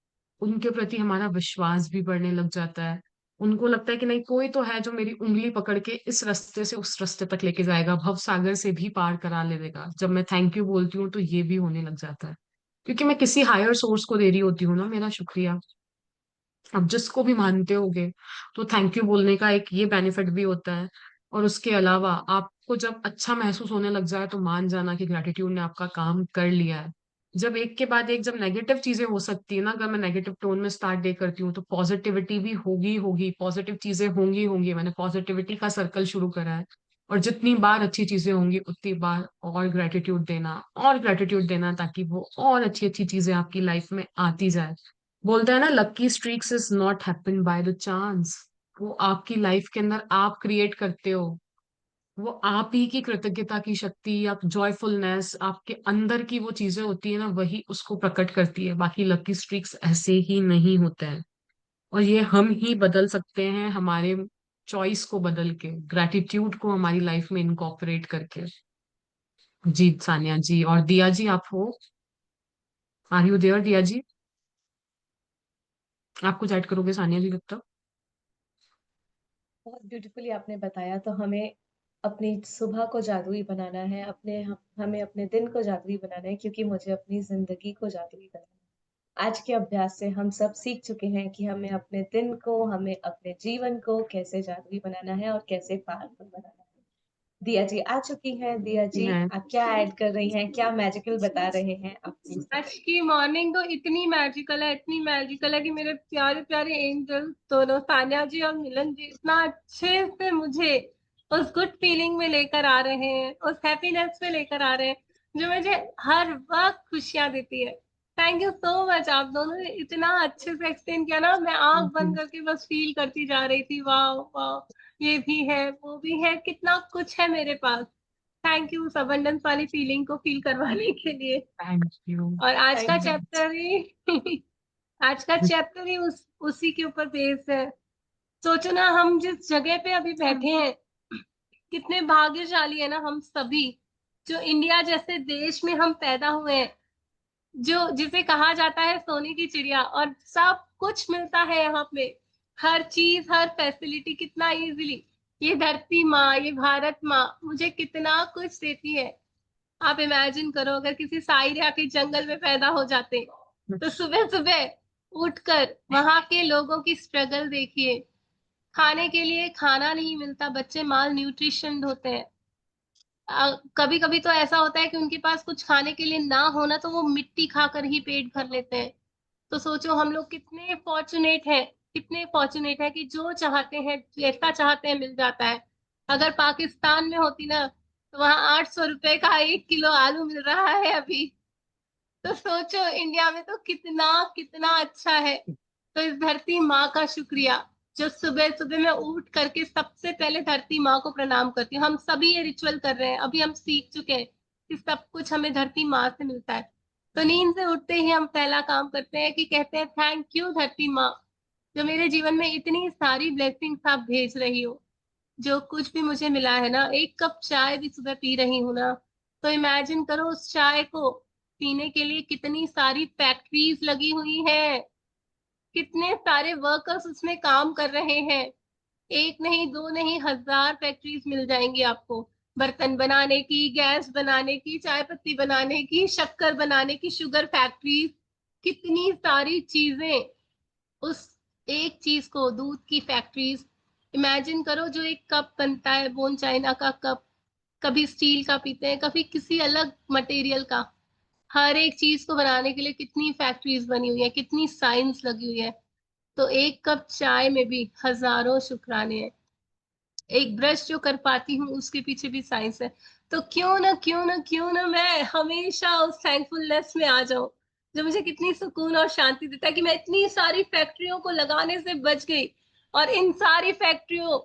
उनके प्रति हमारा विश्वास भी बढ़ने लग जाता है। उनको लगता है कि नहीं, कोई तो है जो मेरी उंगली पकड़ के इस रास्ते से उस रास्ते तक लेके जाएगा, भव सागर से भी पार करा ले देगा। जब मैं थैंक यू बोलती हूँ तो ये भी होने लग जाता है, क्योंकि मैं किसी हायर सोर्स को दे रही होती हूँ ना मेरा शुक्रिया। अब जिसको भी मानते होगे, तो थैंक यू बोलने का एक ये बेनिफिट भी होता है। और उसके अलावा आपको जब अच्छा महसूस होने लग जाए तो मान जाना कि ग्रेटिट्यूड ने आपका काम कर लिया है। जब एक के बाद एक जब नेगेटिव चीजें हो सकती है ना, अगर मैं नेगेटिव टोन में स्टार्ट डे करती हूँ तो पॉजिटिविटी भी होगी होगी, पॉजिटिव चीजें होंगी होंगी। मैंने पॉजिटिविटी का सर्कल शुरू करा है। और जितनी बार अच्छी चीजें होंगी उतनी बार और ग्रेटिट्यूड देना, और ग्रेटिट्यूड देना, ताकि वो और अच्छी अच्छी चीजें आपकी लाइफ में आती जाए। बोलते हैं ना, lucky streaks is not happen by the chance. वो आपकी लाइफ के अंदर आप क्रिएट करते हो। वो आप ही की कृतज्ञता की शक्ति, आप जॉयफुलनेस, आपके अंदर की वो चीजें होती है ना, वही उसको प्रकट करती है। बाकी लकी स्ट्रीक्स ऐसे ही नहीं होते हैं। और ये हम ही बदल सकते हैं, हमारे चॉइस को बदल के, ग्रेटिट्यूड को हमारी लाइफ में इनकॉर्पोरेट करके। जी सानिया जी। और दिया जी, आप हो? आर यू देयर दिया जी? आप कुछ ऐड करोगे सानिया जी तब तक? बहुत ब्यूटीफुली आपने बताया। तो हमें अपनी सुबह को जादुई बनाना है, हमें अपने दिन को जादुई बनाना है, क्योंकि मुझे अपनी जिंदगी को जादुई बनाना है। आज के अभ्यास से हम सब सीख चुके हैं कि हमें अपने दिन को, हमें अपने जीवन को कैसे जादुई बनाना है और कैसे पावरफुल बनाना है। दिया जी आ चुकी हैं। दिया जी, है। आप क्या ऐड कर रही हैं, क्या मैजिकल बता रहे हैं आप, प्लीज आज बताइए। की मॉर्निंग तो इतनी मैजिकल है, इतनी मैजिकल है कि मेरे प्यारे प्यारे एंजल दोनों सान्या जी और मिलन जी इतना अच्छे से मुझे उस गुड फीलिंग में लेकर आ रहे हैं, उस हैप्पीनेस में लेकर आ रहे हैं जो मुझे हर वक्त खुशियां देती है। Thank you so much. आप दोनों ने इतना अच्छे से एक्सप्लेन किया ना, मैं आंख बंद करके बस फील करती जा रही थी। वाह वाह, ये भी है, वो भी है, कितना कुछ है मेरे पास। थैंक यू उस अबंडेंस वाली फीलिंग को फील करवाने के लिए। Thank you. और आज का थैंक यू। चैप्टर ही आज का चैप्टर ही उसी के ऊपर बेस्ड है। सोचो ना, हम जिस जगह पे अभी बैठे हैं, कितने भाग्यशाली है ना हम सभी, जो इंडिया जैसे देश में हम पैदा हुए हैं, जो जिसे कहा जाता है सोने की चिड़िया, और सब कुछ मिलता है यहाँ पे। हर चीज, हर फैसिलिटी कितना इजीली। ये धरती माँ, ये भारत माँ मुझे कितना कुछ देती है। आप इमेजिन करो, अगर किसी साइरिया के जंगल में पैदा हो जाते, तो सुबह सुबह उठकर वहां के लोगों की स्ट्रगल देखिए। खाने के लिए खाना नहीं मिलता, बच्चे माल न्यूट्रिशन होते हैं। कभी कभी तो ऐसा होता है कि उनके पास कुछ खाने के लिए ना होना, तो वो मिट्टी खाकर ही पेट भर लेते हैं। तो सोचो हम लोग कितने फॉर्चुनेट हैं, कितने फॉर्चुनेट हैं कि जो चाहते हैं, जैसा चाहते हैं, मिल जाता है। अगर पाकिस्तान में होती ना, तो वहां 800 रुपए का 1 किलो आलू मिल रहा है अभी। तो सोचो इंडिया में तो कितना कितना अच्छा है। तो इस धरती माँ का शुक्रिया, जो सुबह सुबह मैं उठ करके सबसे पहले धरती माँ को प्रणाम करती हूँ। हम सभी ये रिचुअल कर रहे हैं, अभी हम सीख चुके हैं कि सब कुछ हमें धरती माँ से मिलता है। तो नींद से उठते ही हम पहला काम करते हैं कि कहते हैं थैंक यू धरती माँ, जो मेरे जीवन में इतनी सारी ब्लेसिंग्स आप भेज रही हो। जो कुछ भी मुझे मिला है ना, एक कप चाय भी सुबह पी रही हूँ ना, तो इमेजिन करो उस चाय को पीने के लिए कितनी सारी फैक्ट्रीज लगी हुई है, कितने सारे वर्कर्स उसमें काम कर रहे हैं। एक नहीं, दो नहीं, हजार फैक्ट्रीज मिल जाएंगी आपको। बर्तन बनाने की, गैस बनाने की, चाय पत्ती बनाने की, शक्कर बनाने की, शुगर फैक्ट्रीज, कितनी सारी चीजें। उस एक चीज को, दूध की फैक्ट्रीज। इमेजिन करो, जो एक कप बनता है बोन चाइना का कप, कभी स्टील का पीते हैं, कभी किसी अलग मटेरियल का। हर एक चीज को बनाने के लिए कितनी फैक्ट्रीज बनी हुई है, कितनी साइंस लगी हुई है। तो एक कप चाय में भी हजारों शुक्राने हैं। एक ब्रश जो कर पाती हूँ उसके पीछे भी साइंस है। तो क्यों ना मैं हमेशा उस थैंकफुलनेस में आ जाऊं, जो मुझे कितनी सुकून और शांति देता है कि मैं इतनी सारी फैक्ट्रियों को लगाने से बच गई। और इन सारी फैक्ट्रियों,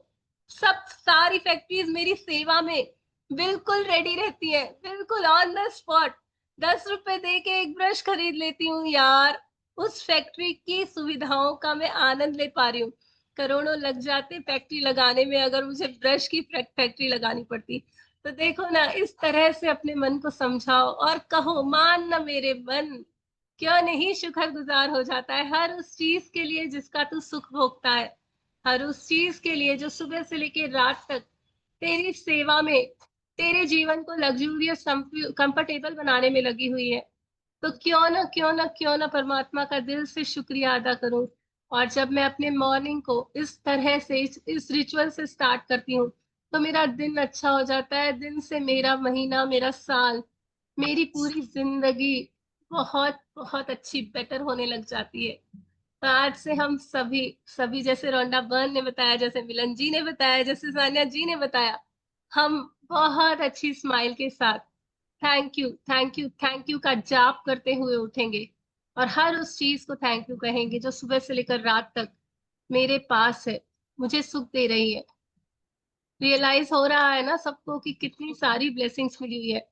सब सारी फैक्ट्रीज मेरी सेवा में बिल्कुल रेडी रहती है, बिल्कुल ऑन द स्पॉट। 10 रुपए दे के एक ब्रश खरीद लेती हूँ यार। उस फैक्ट्री की सुविधाओं का मैं आनंद ले पा रही हूँ। करोड़ों लग जाते फैक्ट्री लगाने में, अगर मुझे ब्रश की फैक्ट्री लगानी पड़ती। तो देखो ना, इस तरह से अपने मन को समझाओ और कहो, मान ना मेरे मन, क्यों नहीं शुक्र गुजार हो जाता है हर उस चीज के लिए जिसका तू सुख भोगता है। हर उस चीज के लिए जो सुबह से लेकर रात तक तेरी सेवा में, तेरे जीवन को लग्जूरियस कंफर्टेबल बनाने में लगी हुई है। तो क्यों ना परमात्मा का दिल से शुक्रिया अदा करूं। और जब मैं अपने मॉर्निंग को इस तरह से, इस रिचुअल से स्टार्ट करती हूँ, तो मेरा दिन अच्छा हो जाता है। दिन से मेरा महीना, मेरा साल, मेरी पूरी जिंदगी बहुत बहुत अच्छी, बेटर होने लग जाती है। तो आज से हम सभी सभी, जैसे रोंडा बर्न ने बताया, जैसे मिलन जी ने बताया, जैसे सानिया जी ने बताया, हम बहुत अच्छी स्माइल के साथ thank you thank you thank you का जाप करते हुए उठेंगे। और हर उस चीज को थैंक यू कहेंगे जो सुबह से लेकर रात तक मेरे पास है, मुझे सुख दे रही है। रियलाइज हो रहा है ना सबको कि कितनी सारी ब्लेसिंग्स मिली हुई है।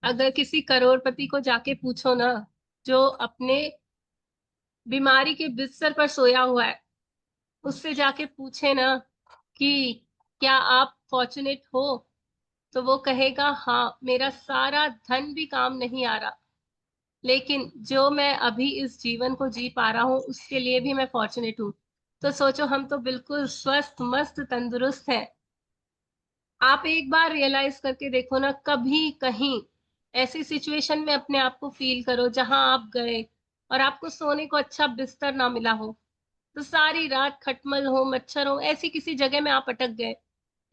अगर किसी करोड़पति को जाके पूछो ना, जो अपने बीमारी के बिस्तर पर सोया हुआ है, उससे जाके पूछे ना कि क्या आप फॉर्चुनेट हो, तो वो कहेगा हाँ, मेरा सारा धन भी काम नहीं आ रहा, लेकिन जो मैं अभी इस जीवन को जी पा रहा हूँ उसके लिए भी मैं फॉर्चुनेट हूँ। तो सोचो, हम तो बिल्कुल स्वस्थ मस्त तंदुरुस्त हैं। आप एक बार रियलाइज करके देखो ना, कभी कहीं ऐसी सिचुएशन में अपने आप को फील करो जहां आप गए और आपको सोने को अच्छा बिस्तर ना मिला हो, तो सारी रात खटमल हो, मच्छर हो, ऐसी किसी जगह में आप अटक गए।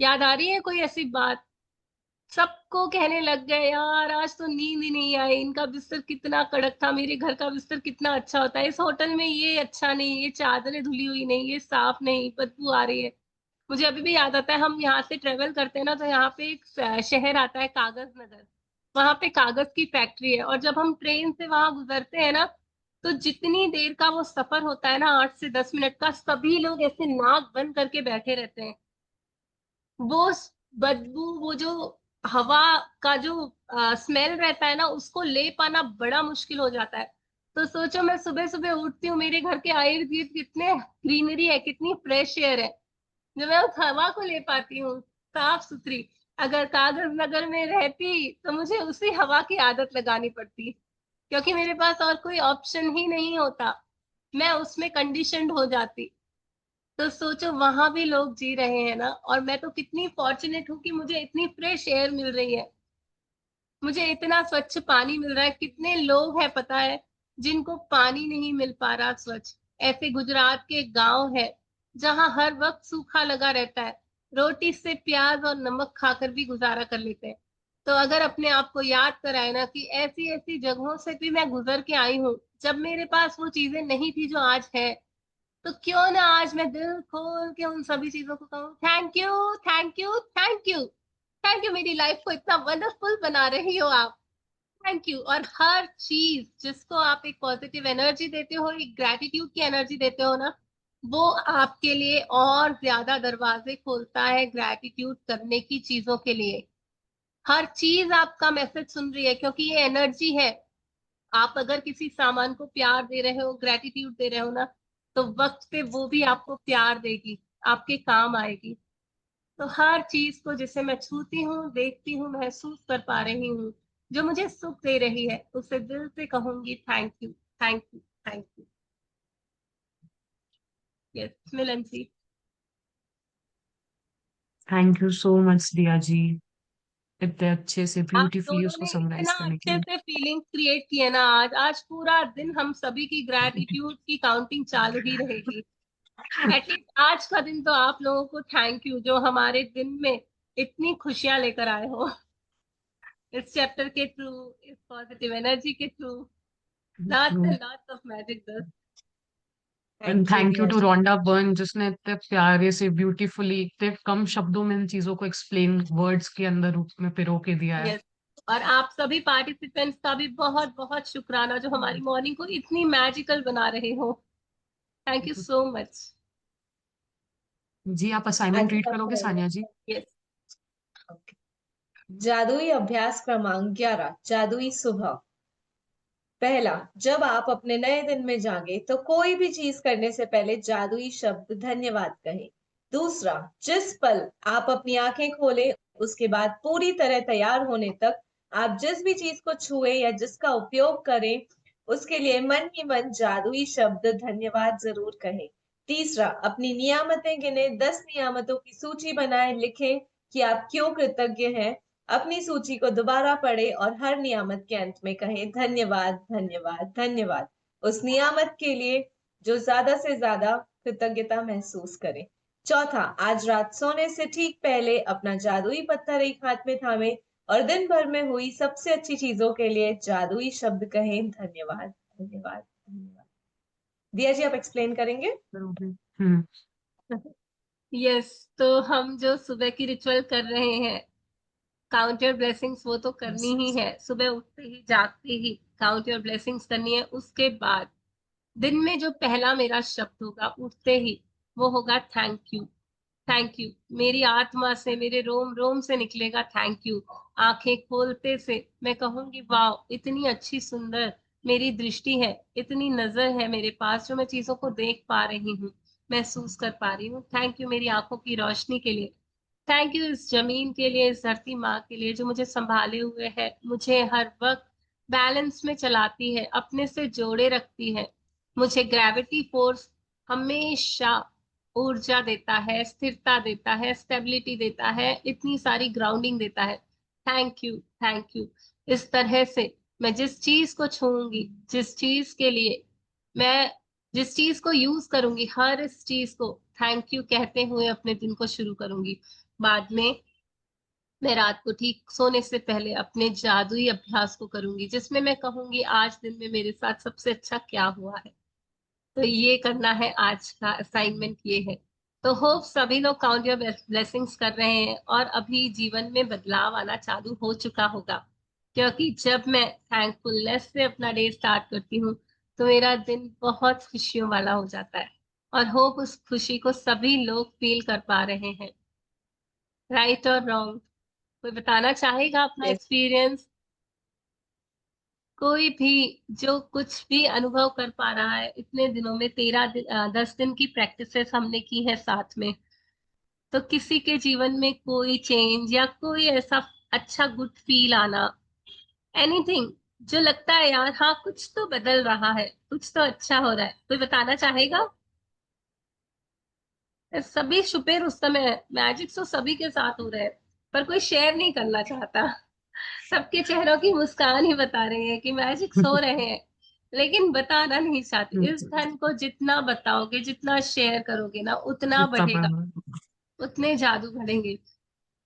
याद आ रही है कोई ऐसी बात? सबको कहने लग गए यार, आज तो नींद ही नहीं आई, इनका बिस्तर कितना कड़क था, मेरे घर का बिस्तर कितना अच्छा होता है, इस होटल में ये अच्छा नहीं, ये चादरें धुली हुई नहीं, ये साफ नहीं, बदबू आ रही है। मुझे अभी भी याद आता है, हम यहाँ से ट्रेवल करते हैं ना, तो यहाँ पे एक शहर आता है कागज नगर। वहां पे कागज की फैक्ट्री है, और जब हम ट्रेन से वहां गुजरते हैं ना, तो जितनी देर का वो सफर होता है ना, 8 से 10 मिनट का, सभी लोग ऐसे नाक बंद करके बैठे रहते हैं। वो बदबू, वो जो हवा का जो स्मेल रहता है ना, उसको ले पाना बड़ा मुश्किल हो जाता है। तो सोचो, मैं सुबह सुबह उठती हूँ, मेरे घर के इर्द गिर्द कितने ग्रीनरी है, कितनी फ्रेश एयर है, जो मैं उस हवा को ले पाती हूँ, साफ सुथरी। अगर कागज नगर में रहती तो मुझे उसी हवा की आदत लगानी पड़ती, क्योंकि मेरे पास और कोई ऑप्शन ही नहीं होता, मैं उसमें कंडीशनड हो जाती। तो सोचो, वहां भी लोग जी रहे हैं ना, और मैं तो कितनी फॉर्चुनेट हूँ कि मुझे इतनी फ्रेश एयर मिल रही है, मुझे इतना स्वच्छ पानी मिल रहा है। कितने लोग हैं पता है जिनको पानी नहीं मिल पा रहा स्वच्छ। ऐसे गुजरात के गांव है जहां हर वक्त सूखा लगा रहता है, रोटी से प्याज और नमक खाकर भी गुजारा कर लेते हैं। तो अगर अपने आप को याद कराए ना कि ऐसी ऐसी जगहों से भी मैं गुजर के आई हूँ, जब मेरे पास वो चीजें नहीं थी जो आज है, तो क्यों ना आज मैं दिल खोल के उन सभी चीजों को कहूँ, thank you, thank you, thank you, thank you, मेरी लाइफ को इतना वंडरफुल बना रही हो आप। Thank you. और हर चीज जिसको आप एक पॉजिटिव एनर्जी देते हो, एक ग्रेटिट्यूड की एनर्जी देते हो ना, वो आपके लिए और ज्यादा दरवाजे खोलता है ग्रेटिट्यूड करने की चीजों के लिए। हर चीज आपका मैसेज सुन रही है, क्योंकि ये एनर्जी है। आप अगर किसी सामान को प्यार दे रहे हो, ग्रेटिट्यूड दे रहे हो ना, तो वक्त पे वो भी आपको प्यार देगी, आपके काम आएगी। तो हर चीज को जिसे मैं छूती हूँ, देखती हूँ, महसूस कर पा रही हूँ, जो मुझे सुख दे रही है, उसे दिल से कहूंगी thank you, thank you, thank you. Yes Milan ji. Thank you so much दिया जी, इतने अच्छे से आप ब्यूटीफुली दोनों उसको ने इतना समराइज करने के अच्छे लिए। से फीलिंग क्रिएट की है ना, आज आज पूरा दिन हम सभी की ग्रेटिट्यूड की काउंटिंग चालू ही रहेगी। एटलीस्ट आज का दिन तो आप लोगों को थैंक यू, जो हमारे दिन में इतनी खुशियां लेकर आए हो, इस चैप्टर के थ्रू, इस पॉजिटिव एनर्जी के through. Lots and lots of magic dust. And thank you thank you Diya टू जी। रोंडा बर्न, जिसने इतने प्यारे से ब्यूटीफुली, इतने कम शब्दों में इन चीजों को एक्सप्लेन वर्ड्स के अंदर रूप में पिरो के दिया है। यस। और आप सभी पार्टिसिपेंट्स का भी बहुत बहुत शुक्राना, जो हमारी मॉर्निंग को इतनी मैजिकल बना रहे हो। Thank you so much. जी, आप असाइनमेंट आज रीड का करोगे पहला, सानिया जी? यस। ओके। जादुई अभ्यास क्रमांक 11, जादुई सुबह। पहला, जब आप अपने नए दिन में जागे तो कोई भी चीज करने से पहले जादुई शब्द धन्यवाद कहें। दूसरा, जिस पल आप अपनी आंखें खोलें, उसके बाद पूरी तरह तैयार होने तक आप जिस भी चीज को छुए या जिसका उपयोग करें, उसके लिए मन ही मन जादुई शब्द धन्यवाद जरूर कहें। तीसरा, अपनी नियामतें गिने, 10 नियामतों की सूची बनाएं, लिखें कि आप क्यों कृतज्ञ हैं। अपनी सूची को दोबारा पढ़े और हर नियामत के अंत में कहे धन्यवाद, धन्यवाद, धन्यवाद, उस नियामत के लिए जो ज्यादा से ज्यादा कृतज्ञता महसूस करे। चौथा, आज रात सोने से ठीक पहले अपना जादुई पत्थर एक हाथ में थामे और दिन भर में हुई सबसे अच्छी चीजों के लिए जादुई शब्द कहें, धन्यवाद, धन्यवाद, धन्यवाद। दिया जी, आप एक्सप्लेन करेंगे? करोगे? हम्म। यस। तो हम जो सुबह की रिचुअल कर रहे हैं, काउंट योर ब्लेसिंग्स, वो तो करनी ही है। सुबह उठते ही, जागते ही काउंट योर ब्लेसिंग्स करनी है। उसके बाद दिन में जो पहला मेरा शब्द होगा उठते ही, वो होगा थैंक यू। थैंक यू मेरी आत्मा से, मेरे रोम रोम से निकलेगा थैंक यू। आंखें खोलते से मैं कहूंगी वाह, इतनी अच्छी सुंदर मेरी दृष्टि है, इतनी नजर है मेरे पास, जो मैं चीजों को देख पा रही हूँ, महसूस कर पा रही हूँ। थैंक यू मेरी आंखों की रोशनी के लिए। थैंक यू इस जमीन के लिए, इस धरती माँ के लिए, जो मुझे संभाले हुए है, मुझे हर वक्त बैलेंस में चलाती है, अपने से जोड़े रखती है। मुझे ग्रेविटी फोर्स हमेशा ऊर्जा देता है, स्थिरता देता है, स्टेबिलिटी देता है, इतनी सारी ग्राउंडिंग देता है। Thank you, thank you. इस तरह से मैं जिस चीज को छूंगी, जिस चीज के लिए मैं, जिस चीज को यूज करूंगी, हर इस चीज को थैंक यू कहते हुए अपने दिन को शुरू करूंगी। बाद में मैं रात को ठीक सोने से पहले अपने जादुई अभ्यास को करूंगी, जिसमें मैं कहूंगी आज दिन में मेरे साथ सबसे अच्छा क्या हुआ है। तो ये करना है, आज का असाइनमेंट ये है। तो होप सभी लोग काउंट योर ब्लेसिंग्स कर रहे हैं और अभी जीवन में बदलाव आना चालू हो चुका होगा, क्योंकि जब मैं थैंकफुलनेस से अपना डे स्टार्ट करती हूँ, तो मेरा दिन बहुत खुशियों वाला हो जाता है। और होप उस खुशी को सभी लोग फील कर पा रहे हैं। राइट और रॉन्ग? कोई बताना चाहेगा अपना Yes. एक्सपीरियंस? कोई भी जो कुछ भी अनुभव कर पा रहा है इतने दिनों में, 10 दिन की प्रैक्टिसेस हमने की है साथ में, तो किसी के जीवन में कोई चेंज या कोई ऐसा अच्छा गुड फील आना, एनीथिंग, जो लगता है यार हाँ कुछ तो बदल रहा है, कुछ तो अच्छा हो रहा है, कोई बताना चाहेगा? सभी छुपे रुस्तम है, मैजिक तो सभी के साथ हो रहे हैं, पर कोई शेयर नहीं करना चाहता। सबके चेहरों की मुस्कान ही बता रही है कि मैजिक सो रहे हैं, लेकिन बताना नहीं चाहते। इस धन को जितना बताओगे, जितना शेयर करोगे ना, उतना इतना बढ़ेगा, बड़ा। उतने जादू बढ़ेंगे।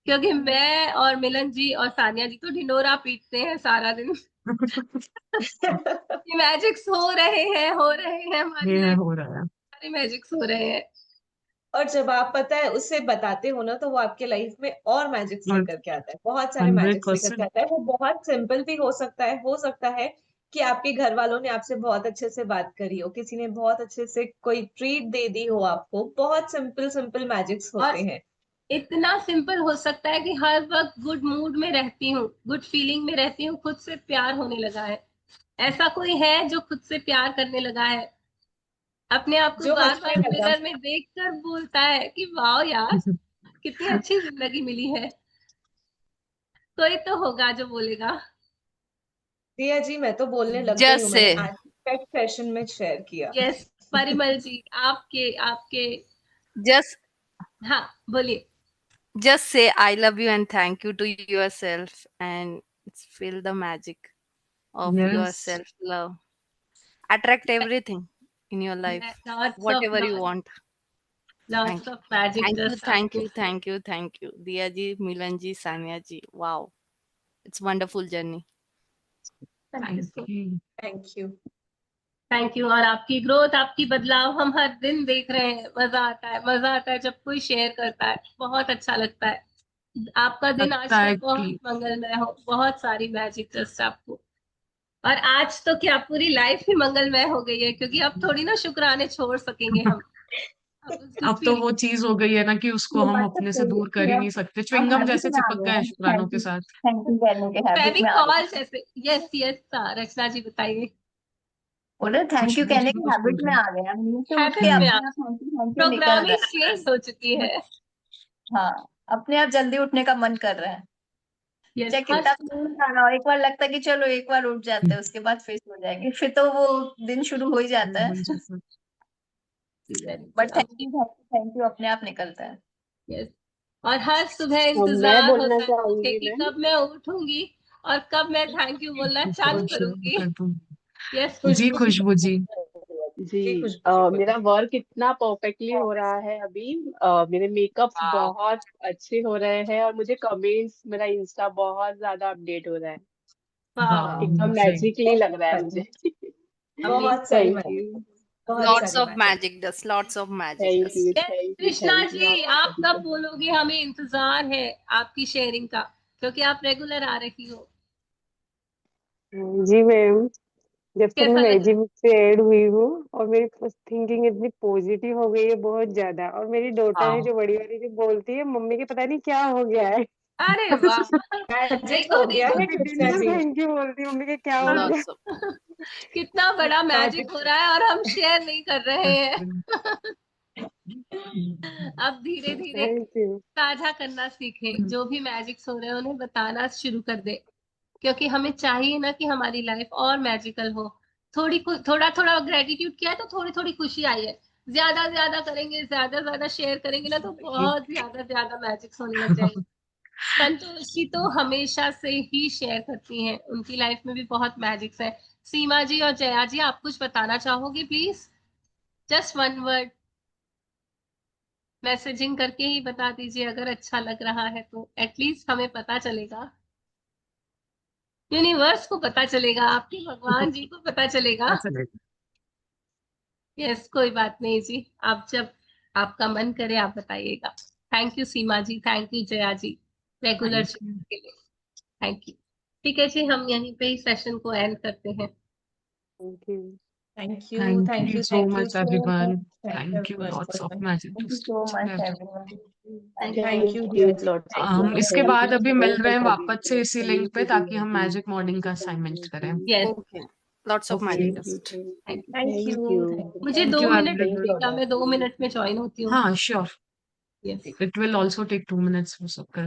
क्योंकि मैं और मिलन जी और सानिया जी तो ढिंडोरा पीटते हैं सारा दिन कि मैजिक हो रहे हैं, हो रहे हैं, हमारी ये लाइफ हो रहा है। में सारे मैजिक हो रहे हैं। और जब आप पता है उससे बताते हो ना, तो वो आपके लाइफ में और मैजिक्स और लेकर के आता है, बहुत सारे हंड्रेड मैजिक्स लेकर के परसेंट आता है। वो बहुत सिंपल भी हो सकता है कि आपके घर वालों ने आपसे बहुत अच्छे से बात करी हो, किसी ने बहुत अच्छे से कोई ट्रीट दे दी हो आपको। बहुत सिंपल सिंपल मैजिक्स और होते हैं। इतना सिंपल हो सकता है कि हर वक्त गुड मूड में रहती हूँ, गुड फीलिंग में रहती हूँ, खुद से प्यार होने लगा है। ऐसा कोई है जो खुद से प्यार करने लगा है? अपने आप को जो बार हंसने बार लगा। मिरर में देखकर बोलता है कि वाह यार, कितनी अच्छी जिंदगी मिली है। कोई तो होगा जो बोलेगा। दिया जी, मैं तो बोलने लग गई जस्ट हूँ, से मैंने आज टेक सेशन में शेयर किया। यस, परिमल जी, आपके आपके just हाँ, बोलिए। just say I love you and thank you to yourself and feel the magic of your yes. self love. Attract everything in your life, lots of whatever you want. Lots Thank of magic thank you, dust thank आपको। you, thank you, thank you. Diya ji, Milan ji, Sanya ji. Wow. It's wonderful journey. Thank you. Thank you. Thank you. और आपकी growth, आपकी बदलाव हम हर दिन देख रहे हैं। मजा आता है, मजा आता है जब कोई शेयर करता है, बहुत अच्छा लगता है। आपका दिन आज लगता का है बहुत कि मंगलमय हो, बहुत सारी मैजिक डस्ट आपको। और आज तो क्या, पूरी लाइफ ही मंगलमय हो गई है, क्योंकि अब थोड़ी ना शुक्राने छोड़ सकेंगे हम। अब उस गुड अब तो फीलिंग। वो चीज हो गई है ना कि उसको हम अपने से दूर कर ही नहीं सकते, च्युइंगम हैबिट जैसे में आ चिपक गया गए है, हैं शुक्रानों के साथ। थैंक यू कहने के हैबिट में आ फेविकॉल गया। जैसे। यस यस, रचना जी बताइए। बोले थैंक यू खुशबू कहने जी की भी कुछ बोल हैबिट रहे में हैं। आ गया, मुंह से उठ के हैबिट में अपने आप थैंक यू निकल प्रोग्रामिंग रहा चेंज हो चुकी है। है। हाँ, अपने आप जल्दी उठने का मन कर रहा है, यस, चाहे हर कितना भी नींद आना हो। एक बार लगता है कि चलो एक बार उठ जाते हैं, उसके बाद फिर सो जाएंगे, फिर तो वो दिन शुरू हो ही जाता है। वही जैसा। बट थैंक यू अपने आप निकलता है। यस। और हर सुबह मैं इंतजार बोलना होता है मुझे चाहूंगी कि मैम। कब मैं उठूंगी और कब मैं थैंक यू बोलना चालू करूंगी। कर दूं। यस जी खुशबू जी खुशबू जी। जी, खुशबू जी बोलिए। मेरा वर्क इतना परफेक्टली हो रहा है अभी। मेरे मेकअप्स Wow. बहुत अच्छे हो रहे हैं और मुझे कमेंट्स, मेरा इंस्टा बहुत ज्यादा अपडेट हो रहा है। वाह, वाह, एकदम ग्रेट। मैजिकली लग रहा है मुझे। बहुत अमेजिंग। सारी थैंक मैजिक, यू, बहुत Lots सारी of magic. magic dust. Lots of magic thank dust. You, yes, thank you, Krishna thank ji, आप यू। कब बोलोगे? हमें इंतजार है आपकी शेयरिंग का, क्योंकि आप रेगुलर आ रही हो। जी मैम, जब से मैं कैसा लग रहा मैजिक से ऐड हुई हूँ और मेरी थिंकिंग इतनी पॉजिटिव हो गई है बहुत ज्यादा। और मेरी डॉटर है Wow. जो बड़ी वाली, जो बोलती है मम्मी के पता नहीं क्या हो गया है। है? अरे वाह, मैजिक देखो हो गया देखो है दिन कृष्णा भर जी। थैंक यू बोलती है, मम्मी के क्या हो गया। Lots of. कितना बड़ा मैजिक मैजिक। हो रहा है और हम शेयर नहीं कर रहे हैं। अब धीरे धीरे थैंक यू। साझा करना सीखें, जो भी मैजिक्स हो रहे हैं उन्हें बताना शुरू कर दे, क्योंकि हमें चाहिए ना कि हमारी लाइफ और मैजिकल हो। थोड़ा थोड़ा ग्रेटिट्यूड किया है तो थोड़ी थोड़ी खुशी आई है। ज्यादा ज्यादा करेंगे, ज्यादा ज्यादा शेयर करेंगे ना, तो बहुत ज्यादा ज्यादा मैजिक्स होने लग जाएंगे। संतोषी तो हमेशा से ही शेयर करती हैं, उनकी लाइफ में भी बहुत मैजिक्स है। सीमा जी और जया जी, आप कुछ बताना चाहोगे please? Just one word, messaging करके ही बता दीजिए अगर अच्छा लग रहा है तो, एटलीस्ट हमें पता चलेगा, यूनिवर्स को पता चलेगा, आपके भगवान जी को पता चलेगा। चलेगा। यस, कोई बात नहीं जी, आप जब आपका मन करे आप बताइएगा। Thank you Seema ji, thank you Jaya ji, regular thank you. के लिए थैंक यू। ठीक है जी, हम यहीं पे ही सेशन को एंड करते हैं। Thank you. Thank you, thank thank you you, so thank you much so everyone. Much. Thank you thank you. Everyone lots of for magic thank you too so much everyone. Everyone. Thank you. Lots of हम love. इसके बाद अभी मिल रहे हैं वापस से इसी link पे ताकि हम मैजिक मॉर्निंग का असाइनमेंट करें। Yes Okay. Lots of Okay. magic dust. Thank you. Thank you. मुझे Thank 2 you, मिनट everyone. लगेगा, मैं 2 मिनट में ज्वाइन होती हूँ। हाँ, sure. Yes. It will also take 2 minutes for सबका।